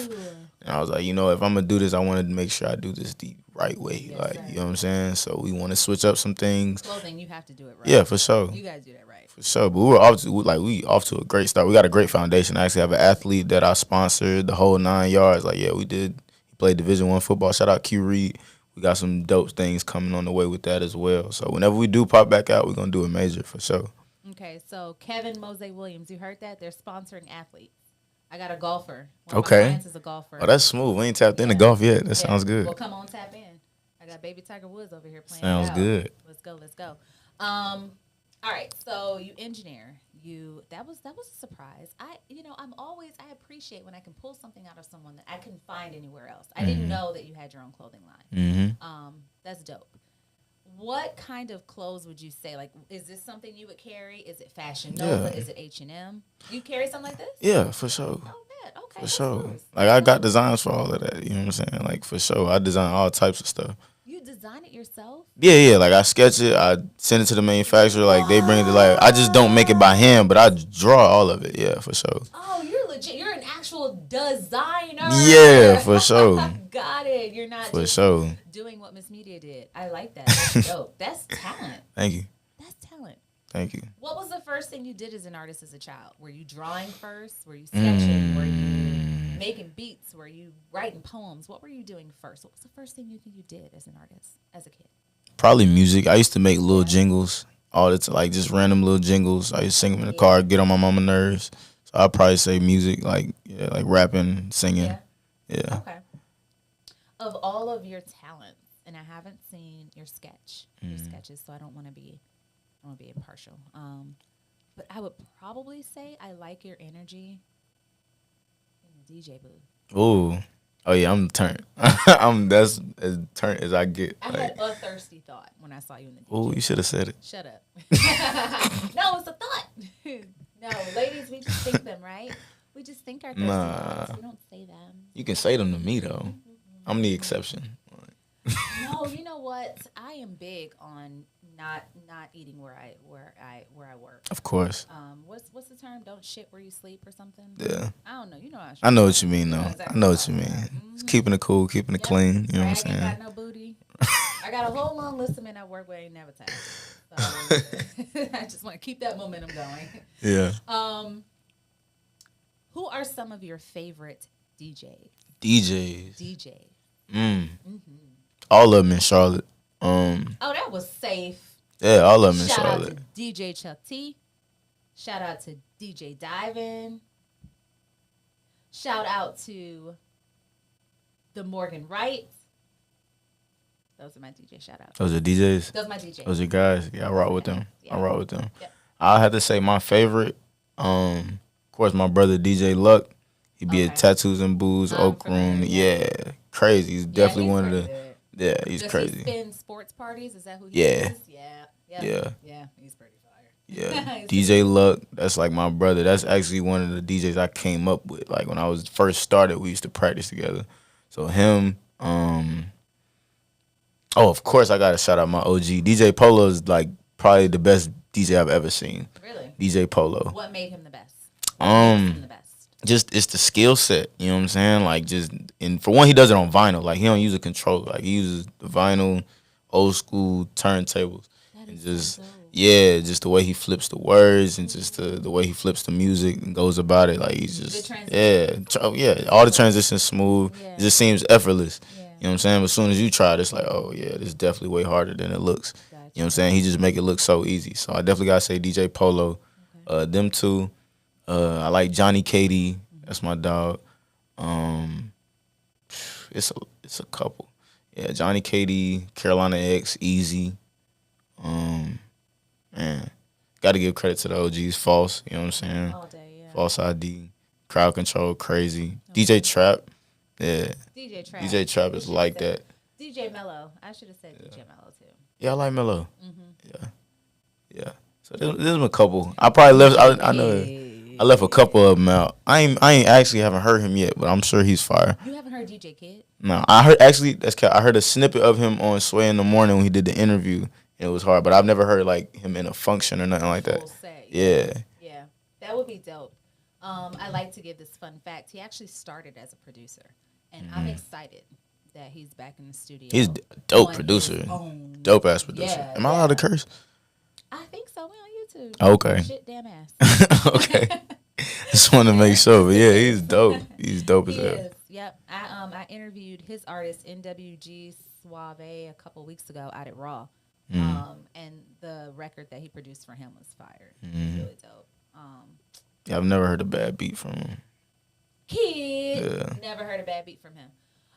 And I was like, if I'm gonna do this, I wanted to make sure I do this the right way. Yes, like, sir. you know what I'm saying? So we want to switch up some things. Clothing, you have to do it right. Yeah, for sure. You gotta do that right. For sure. But we off to a great start. We got a great foundation. I actually have an athlete that I sponsored the whole 9 yards. Like, yeah, we did. He played Division I football. Shout out Q Reed. We got some dope things coming on the way with that as well. So whenever we do pop back out, we're gonna do it major for sure. Okay, so Kevin Mose Williams, you heard that? They're sponsoring athletes. I got a golfer. One Okay. of my clients is a golfer. Oh, that's smooth. We ain't tapped into golf yet. That sounds good. Well, come on, tap in. I got baby Tiger Woods over here playing. Sounds it out. good. Let's go. All right, so you engineer. That was a surprise. I appreciate when I can pull something out of someone that I couldn't find anywhere else. I didn't know that you had your own clothing line. That's dope. What kind of clothes would you say? Like, is this something you would carry? Is it Fashion Nova? Is it H&M? You carry something like this? Yeah, for sure. Oh, bet. Okay. For sure. Like, I got designs for all of that. You know what I'm saying? Like, for sure. I design all types of stuff. You design it yourself? Yeah. Like, I sketch it. I send it to the manufacturer. Like, they bring it to life. I just don't make it by hand, but I draw all of it. Yeah, for sure. Oh, you're legit. You're an actual designer. Yeah, for sure. Got it. You're not For just sure. doing what Miss Media did. I like that. That's dope. That's talent. Thank you. That's talent. Thank you. What was the first thing you did as an artist as a child? Were you drawing first? Were you sketching? Were you making beats? Were you writing poems? What were you doing first? What was the first thing you think you did as an artist, as a kid? Probably music. I used to make little jingles all the time, like just random little jingles. I used to sing them in the car, get on my mama's nerves. So I'd probably say music, like rapping, singing. Yeah. Okay. Of all of your talents, and I haven't seen your sketches, so I don't want to be impartial. But I would probably say I like your energy in the DJ booth. Ooh. Oh yeah, I'm turned. That's as turned as I get. I had a thirsty thought when I saw you in the DJ. Oh, you should have said it. Shut up. No, it's a thought. No, ladies, we just think them, right? We just think our thirsty thoughts. We don't say them. You can say them to me though. I'm the exception. No, you know what? I am big on not eating where I work. Of course. What's the term? Don't shit where you sleep or something? Yeah. I don't know. You know I know what you mean though. exactly I know what you mean. It's keeping it cool, keeping it clean. You know what I'm saying? I ain't got no booty. I got a whole long list of men I work with ain't never tagged. So, I just want to keep that momentum going. Yeah. Who are some of your favorite DJs? DJs. All of them in Charlotte. Oh, that was safe. Yeah, all of them in Shout Charlotte. out to DJ Chuck T. Shout out to DJ Divin. Shout out to the Morgan Wright. Those are my DJ shout outs. Those are DJs. Those are my DJs. Those are guys. Yeah, I rock with them. Yeah. I rock with them. Yep. I had to say my favorite. Of course, my brother DJ Luck. He be at Tattoos and Booze, Oak Room. Yeah, crazy. He's definitely he's one of pretty the. good. Yeah, he's Does crazy. he spin sports parties? Is that who he Yeah. is? Yeah. Yeah. He's pretty fire. Yeah, DJ Luck. That's like my brother. That's actually one of the DJs I came up with. Like when I was first started, we used to practice together. So him. Oh, of course, I gotta shout out my OG. DJ Polo is like probably the best DJ I've ever seen. Really? DJ Polo. What made him the best? Just it's the skill set, you know what I'm saying? Like and for one, he does it on vinyl. Like he don't use a controller. Like he uses the vinyl, old school turntables, and just Yeah, just the way he flips the words and just the way he flips the music and goes about it. Like he's just all the transitions smooth. Yeah. It just seems effortless. Yeah. You know what I'm saying? But as soon as you try it, it's like, oh yeah, this is definitely way harder than it looks. Gotcha. You know what I'm saying? He just make it look so easy. So I definitely gotta say DJ Polo. Them two. I like Johnny KD. That's my dog. It's a couple. Yeah, Johnny KD, Carolina X, Easy. Man, gotta give credit to the OGs. False, you know what I'm saying? All day, yeah. False ID, Crowd Control, Crazy. DJ Trap, yeah. DJ Trap is like that. DJ Mello. I should have said DJ Mello too. Yeah, I like Mello. Yeah. So there's a couple. I probably left. I know. I left a couple of them out. I ain't actually haven't heard him yet, but I'm sure he's fire. You haven't heard DJ Kid? No, I heard actually. I heard a snippet of him on Sway in the Morning when he did the interview. And it was hard, but I've never heard like him in a function or nothing like that. Yeah. Yeah, that would be dope. I like to give this fun fact. He actually started as a producer, and I'm excited that he's back in the studio. He's a dope producer, dope ass producer. Yeah, Am I allowed to curse? I think so. We on YouTube. Okay. Shit, damn ass. Okay. Just want to make sure, but yeah, he's dope. He's dope as He hell. is. Yep. I interviewed his artist NWG Suave a couple weeks ago out at Raw. And the record that he produced for him was fire. It was really dope. Yeah, I've never heard a bad beat from him. Kid, never heard a bad beat from him.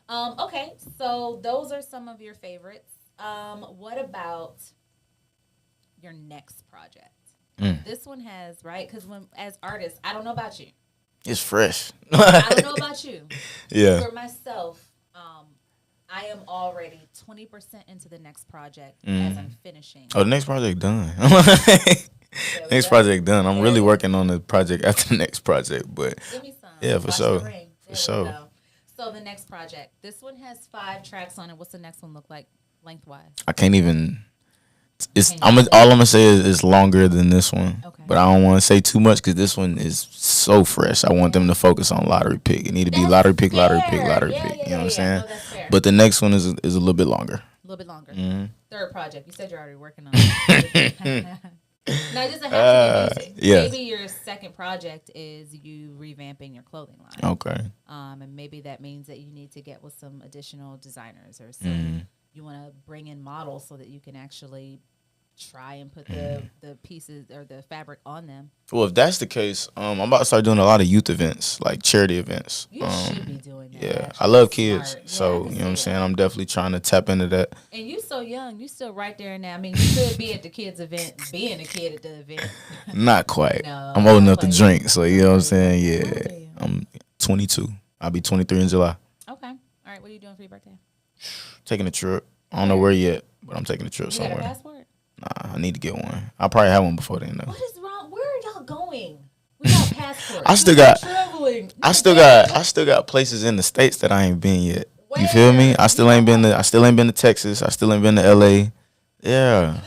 Okay, so those are some of your favorites. What about your next project? This one has, right? Because as artists, I don't know about you. It's fresh. I don't know about you. Yeah. For myself, I am already 20% into the next project as I'm finishing. Oh, the next project done. Next project done. I'm really working on the project after the next project, but Give me some. yeah, for Watch sure. the ring. For There we sure. go. So the next project. This one has 5 tracks on it. What's the next one look like lengthwise? I can't even. All I'm gonna say is it's longer than this one, Okay. but I don't want to say too much because this one is so fresh. I want them to focus on lottery pick. It need to be lottery pick, lottery pick, lottery pick. You know what I'm saying? No, that's fair. But the next one is a little bit longer. A little bit longer. Third project. You said you're already working on it. No, it doesn't have to be music. yeah. Maybe your second project is you revamping your clothing line. Okay. And maybe that means that you need to get with some additional designers or some. You want to bring in models so that you can actually try and put the pieces or the fabric on them. Well, if that's the case, I'm about to start doing a lot of youth events, like charity events. You should be doing that. Yeah, actually. I love That's kids, smart. so Yeah, I you can know what I'm see saying. that. I'm definitely trying to tap into that. And you so young, you still right there now. I mean, you could be at the kids' event, being a kid at the event. Not quite. No, I'm old not enough to quite. drink, so you know what I'm saying. How old Yeah, are you? I'm 22. I'll be 23 in July. Okay. All right. What are you doing for your birthday? Taking a trip. I don't know where yet, but I'm taking a trip You got a somewhere. passport? Nah, I need to get one. I'll probably have one before then though. What is wrong? Where are y'all going? Without passports. I still You're got- traveling. I still got places in the States that I ain't been yet. You feel me? I still ain't been to Texas. I still ain't been to LA. Yeah.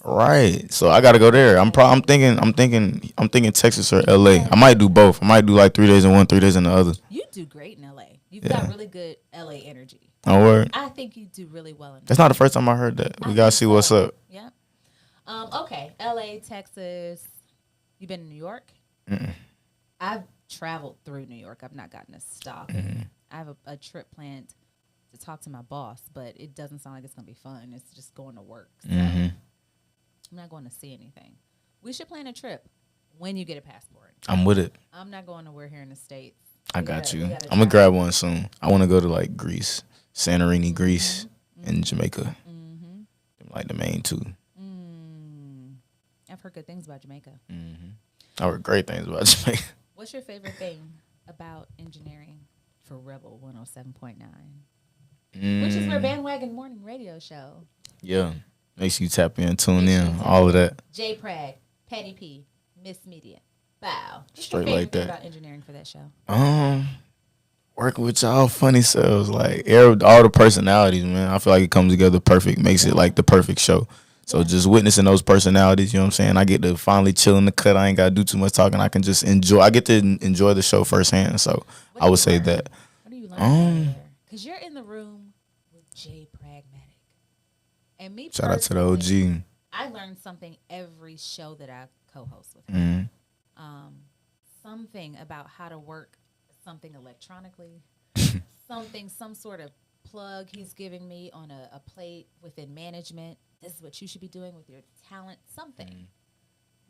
Right. So I gotta go there. I'm thinking Texas or LA. I might do both. I might do like 3 days in one, 3 days in the other. You do great in LA. You've got really good LA energy. Oh word. I think you do really well in That's not the first time I heard that. We gotta see what's up. Yeah. Okay. LA, Texas. You been in New York? I've traveled through New York. I've not gotten to stop. I have a trip planned to talk to my boss, but it doesn't sound like it's gonna be fun. It's just going to work. So I'm not going to see anything. We should plan a trip when you get a passport. I'm with it. I'm not going nowhere here in the States. I We got gotta- you. we gotta I'm gonna travel. grab one soon. I want to go to like Greece, Santorini, Greece, and Jamaica. Like the main two. I've heard good things about Jamaica. I heard great things about Jamaica. What's your favorite thing about engineering for Rebel 107.9? Which is our bandwagon morning radio show. Yeah, makes you tap in, tune in, all of that. J Prag, Patty P, Miss Media. Bow. What's Straight your like favorite thing that. about engineering for that show? Working with y'all funny selves, like all the personalities, man. I feel like it comes together perfect, makes it like the perfect show. So just witnessing those personalities, you know what I'm saying? I get to finally chill in the cut. I ain't got to do too much talking. I can just enjoy. I get to enjoy the show firsthand. So I would say that. What do you learn because you're in the room with Jay Pragmatic. And me Shout out to the personally, OG. I learn something every show that I co-host with her. Something about how to work something electronically, some sort of plug he's giving me on a plate within management. This is what you should be doing with your talent. Something.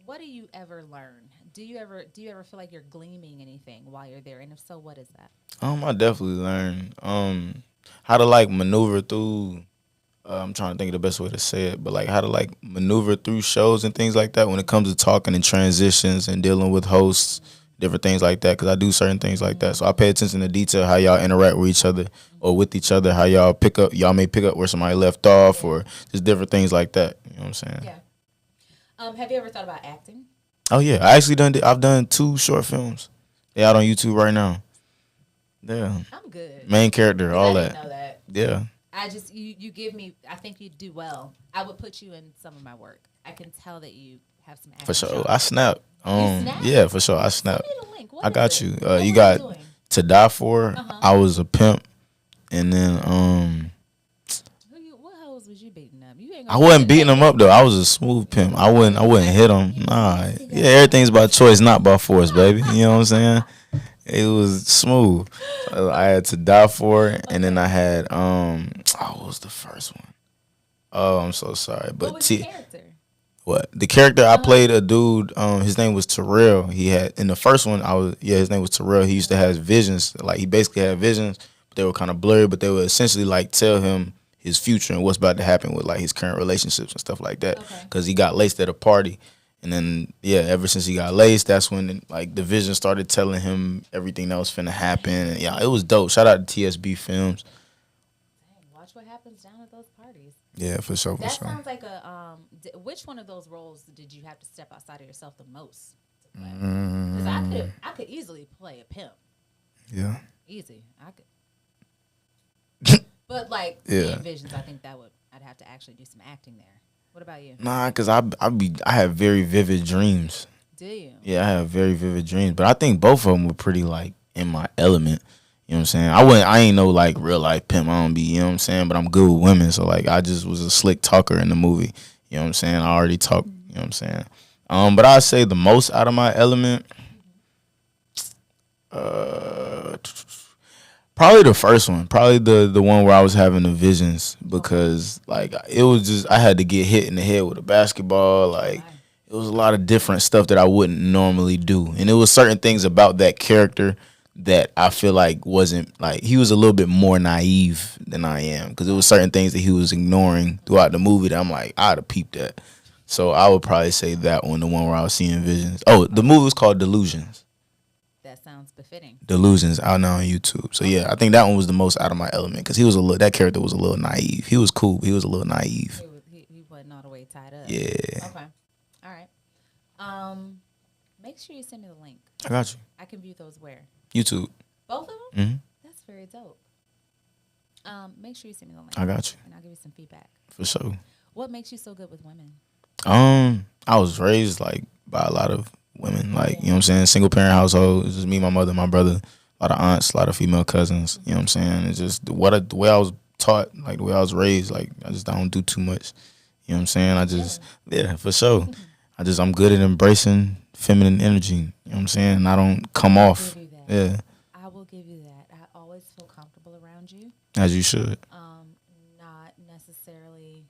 What do you ever learn? Do you ever feel like you're gleaming anything while you're there? And if so, what is that? I definitely learned how to like maneuver through. I'm trying to think of the best way to say it, but like how to like maneuver through shows and things like that when it comes to talking and transitions and dealing with hosts, different things like that. Because I do certain things like that, so I pay attention to detail, how y'all interact with each other or with each other, how y'all may pick up where somebody left off, or just different things like that. You know what I'm saying? Yeah. Have you ever thought about acting? Oh yeah, I've done 2 short films. They're out on YouTube right now. Yeah. I'm good. Main character, all I that. didn't know that. Yeah. I just you give me. I think you do well. I would put you in some of my work. I can tell that you have some acting. For sure. chops. I snap. snap? Yeah, for sure. I snap. Send me the link. What I is got it? you. What You were got doing? To Die For. I was a pimp, and then What hoes was you beating up? You ain't I gonna wasn't be beating them up though. I was a smooth pimp. I wouldn't hit them. Nah. Yeah, everything's by choice, not by force, baby. You know what I'm saying? It was smooth. I had To Die For, and then I had what was the first one? Oh, I'm so sorry, but What was your character? What? The character I played a dude, his name was Terrell. He had in the first one his name was Terrell. He used to have visions. Like he basically had visions, but they were kind of blurry, but they would essentially like tell him his future and what's about to happen with like his current relationships and stuff like that. Okay. Cuz he got laced at a party. And then ever since he got laced, that's when like the vision started telling him everything that was finna happen. And yeah, it was dope. Shout out to TSB Films. Dang, watch what happens down at those parties. Yeah, for sure, That sounds like a which one of those roles did you have to step outside of yourself the most to play? Because I could easily play a pimp. Yeah. Easy. I could. But like seeing visions, I think I'd have to actually do some acting there. What about you? Nah, cause I have very vivid dreams. Do you? Yeah, I have very vivid dreams, but I think both of them were pretty like in my element. You know what I'm saying? I ain't no like real life pimp. I don't be, you know what I'm saying? But I'm good with women, so like I just was a slick talker in the movie. You know what I'm saying? I already talk. You know what I'm saying? But I'd say the most out of my element, probably the first one. Probably the one where I was having the visions, because like it was just I had to get hit in the head with a basketball. Like it was a lot of different stuff that I wouldn't normally do, and it was certain things about that character that I feel like wasn't like he was a little bit more naive than I am, because it was certain things that he was ignoring throughout the movie that I'm like I'd have peeped at. So I would probably say that one, the one where I was seeing visions. Oh, the movie was called Delusions. That sounds befitting. Delusions out now on YouTube. So yeah, I think that one was the most out of my element, because that character was a little naive. He was cool, but he was a little naive. He wasn't all the way tied up. Yeah. Okay. All right. Make sure you send me the link. I got you. I can view those where? YouTube. Both of them? Mm-hmm. That's very dope. Make sure you send me the link. I got you. And I'll give you some feedback. For sure. What makes you so good with women? I was raised like by a lot of women, like, you know what I'm saying, single parent household. It's just me, my mother, my brother, a lot of aunts, a lot of female cousins. You know what I'm saying? It's just the way I was taught, like the way I was raised. Like I don't do too much. You know what I'm saying? I just for sure. I'm good at embracing feminine energy. You know what I'm saying? And I don't come off. Yeah. I will give you that. I always feel comfortable around you. As you should. Not necessarily,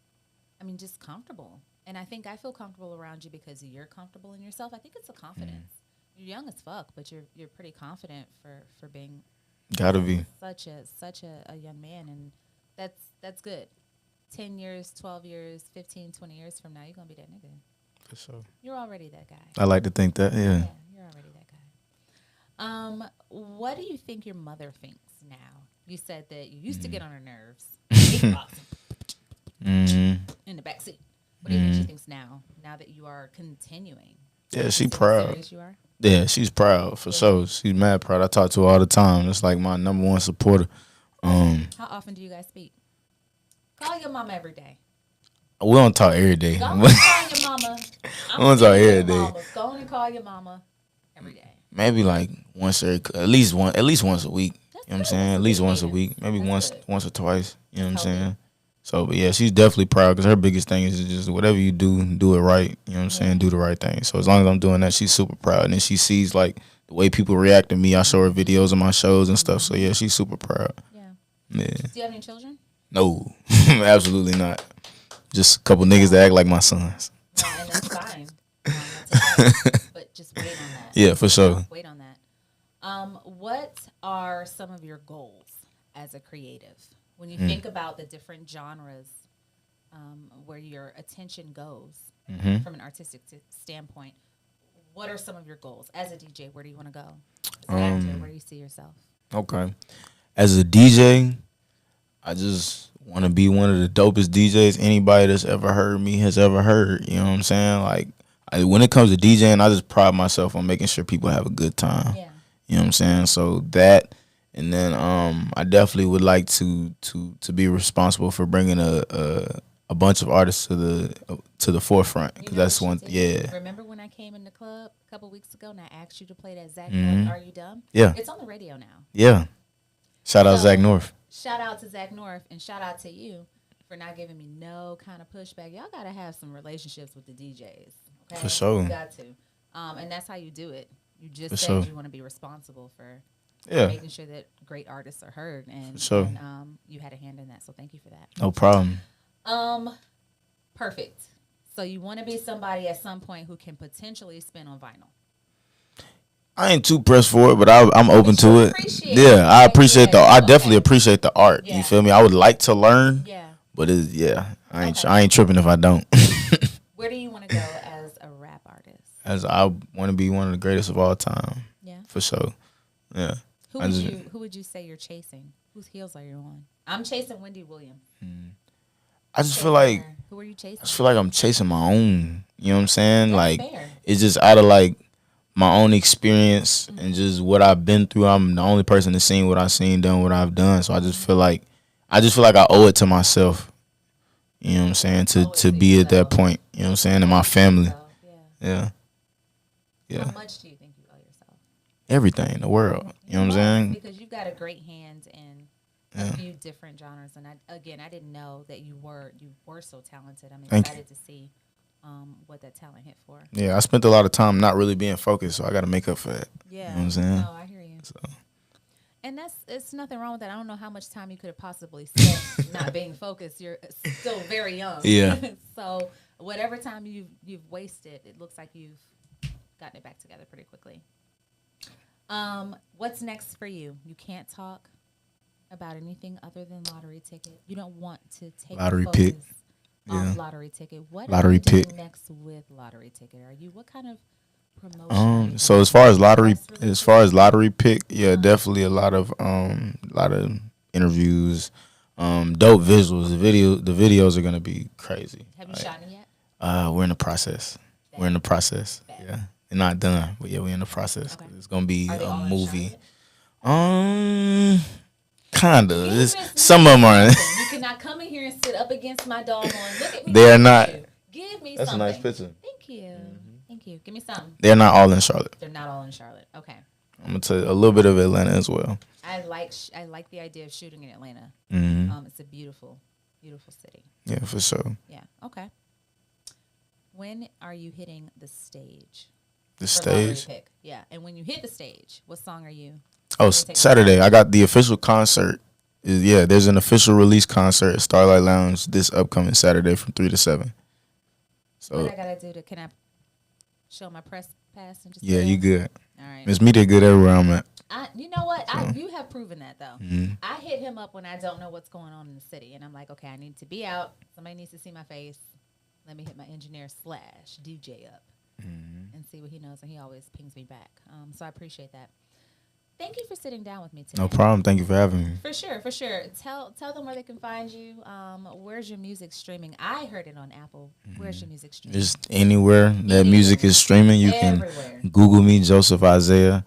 just comfortable. And I think I feel comfortable around you because you're comfortable in yourself. I think it's a confidence. You're young as fuck, but you're pretty confident for being Gotta be. such a young man, and that's good. 10 years, 12 years, 15, 20 years from now, you're going to be that nigga. For sure. You're already that guy. I like to think that, Yeah, you're already that guy. What do you think your mother thinks now? You said that you used to get on her nerves. In the backseat. What do you think she thinks now that you are continuing? Yeah, she See how proud. serious you are? Yeah, she's proud, for sure. She's mad proud. I talk to her all the time. It's like my number one supporter. How often do you guys speak? Call your mama every day. We don't talk every day. Go and call your mama. We don't talk every day. Go and call your mama every day. Maybe like at least once a week. You know what I'm saying? At least once a week. Maybe once or twice. You know what I'm saying? So, but yeah, she's definitely proud because her biggest thing is just whatever you do, do it right. You know what I'm saying? Do the right thing. So as long as I'm doing that, she's super proud. And then she sees like the way people react to me. I show her videos of my shows and stuff. So yeah, she's super proud. Yeah. Yeah. Do you have any children? No, absolutely not. Just a couple niggas that act like my sons. No, and that's fine. That's okay. But just wait on that. Yeah, for sure. Wait on that. What are some of your goals as a creative? When you think about the different genres where your attention goes from an artistic standpoint, what are some of your goals? As a DJ, where do you want to go? As an actor, where do you see yourself? Okay. As a DJ, I just want to be one of the dopest DJs anybody that's ever heard me has ever heard. You know what I'm saying? Like, when it comes to DJing, I just pride myself on making sure people have a good time. Yeah. You know what I'm saying? So that, and then I definitely would like to be responsible for bringing a bunch of artists to the forefront, because that's one. Yeah. Remember when I came in the club a couple weeks ago and I asked you to play that Zach North, Are You Dumb? Yeah. It's on the radio now. Yeah. Shout out Zach North. Shout out to Zach North, and shout out to you for not giving me no kind of pushback. Y'all got to have some relationships with the DJs. Okay? For sure. You got to. And that's how you do it. You just For said sure. you want to be responsible for Yeah. making sure that great artists are heard. And, For sure. and you had a hand in that, so thank you for that. No problem. Perfect. So you want to be somebody at some point who can potentially spin on vinyl. I ain't too pressed for it, but I'm open to it. Appreciate Yeah, it. I appreciate Yeah, I okay. definitely appreciate the art. Yeah. You feel me? I would like to learn, Yeah. but I Okay. ain't tripping if I don't. Where do you want to go as a rap artist? As I want to be one of the greatest of all time, Yeah. for sure. Yeah. Who I would just- who would you say you're chasing? Whose heels are you on? I'm chasing Wendy Williams. I just feel like Who are you chasing? I'm chasing my own. You know what I'm saying? That's Like, fair. it's just out of like my own experience and just what I've been through. I'm the only person that's seen what I've seen, done what I've done. So I just feel like I owe it to myself. You know what I'm saying? To be at that point. You know what I'm saying? And my family. Yeah. Yeah. How much do you think you owe yourself? Everything in the world. You know what I'm saying? Because you've got a great hand in a few different genres, and I didn't know that you were so talented. I'm Thank excited to see what that talent hit for. Yeah, I spent a lot of time not really being focused, so I got to make up for that. Yeah, You know what I'm saying? No, I hear you. So. And it's nothing wrong with that. I don't know how much time you could have possibly spent not being focused. You're still very young. Yeah. So whatever time you've wasted, it looks like you've gotten it back together pretty quickly. What's next for you? You can't talk about anything other than lottery ticket. You don't want to take Lottery focus pick. off Yeah. lottery ticket. What Lottery are you doing pick. next with lottery ticket? What kind of promotion? are you So doing? as far as lottery Press releases? lottery pick, yeah, definitely a lot of interviews, dope visuals. The videos are gonna be crazy. Have you shot it yet? We're in the process. We're in the process. Yeah, they're not done, but yeah, we're in the process. Okay. It's gonna be Are they all a in movie. Charlotte? Kinda. Give me Some of them are. something. You cannot come in here and sit up against my doggone. Look at me. They are Thank not. you. Give me That's a something. nice picture. Thank you. Thank you. Give me some. They're not all in Charlotte. They're not all in Charlotte. Okay. I'm gonna tell you a little bit of Atlanta as well. I like the idea of shooting in Atlanta. It's a beautiful, beautiful city. Yeah, for sure. Yeah. Okay. When are you hitting the stage? The for Lottery stage. Pick? Yeah. And when you hit the stage, what song are you? Oh, take- Saturday. I got the official concert. There's an official release concert at Starlight Lounge this upcoming Saturday from 3 to 7. So What I gotta do can I show my press pass and just? yeah, go? you good. All right. Miss Media good everywhere I'm at. You know what? You have proven that though. I hit him up when I don't know what's going on in the city, and I'm like, okay, I need to be out. Somebody needs to see my face. Let me hit my engineer / DJ up and see what he knows, and he always pings me back. So I appreciate that. Thank you for sitting down with me today. No problem. Thank you for having me. For sure, for sure. Tell them where they can find you. Where's your music streaming? I heard it on Apple. Where's your music streaming? Just anywhere that music is streaming, you Everywhere. can Google me, Joseph Isaiah.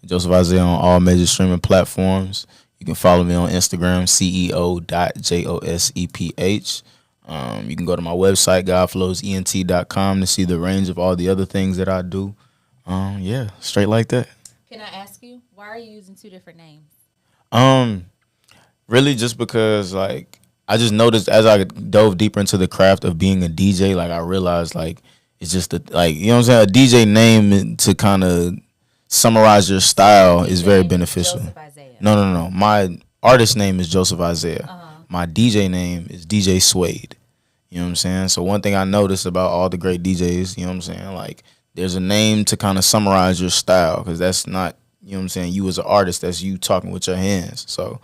Joseph Isaiah on all major streaming platforms. You can follow me on Instagram, CEO.JOSEPH. You can go to my website, godflowsent.com, to see the range of all the other things that I do. Yeah, straight like that. Can I ask you, why are you using two different names? Really just because, like, I just noticed as I dove deeper into the craft of being a DJ, like I realized like it's just like you know what I'm saying. A DJ name to kind of summarize your style is very beneficial. Joseph Isaiah. No. My artist name is Joseph Isaiah. My DJ name is DJ Suede. You know what I'm saying? So one thing I noticed about all the great DJs, you know what I'm saying, like there's a name to kind of summarize your style because that's not, you know what I'm saying, you as an artist, that's you talking with your hands. So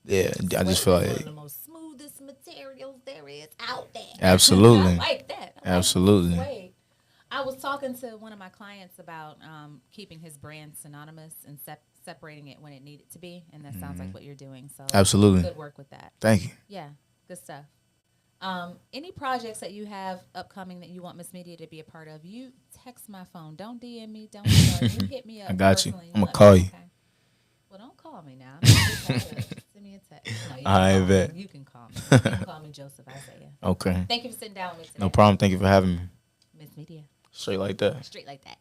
yeah, I just feel One of like the most smoothest materials there is out there. absolutely. I like that. I like Absolutely. Suede. I was talking to one of my clients about keeping his brand synonymous and separating it when it needed to be, and that sounds like what you're doing. So Absolutely. good work with that. Thank you. Yeah, good stuff. Any projects that you have upcoming that you want Miss Media to be a part of, you text my phone. Don't DM me. Don't you hit me up. I got you. personally. I'm gonna Let me call know, you. okay? Well, don't call me now. I'm not gonna call you. Send me a text. No, you can I call me. bet. You can call me. You can call me Joseph Isaiah. Okay. Thank you for sitting down with me today. No problem. Thank you for having me. Miss Media. Straight like that. Straight like that.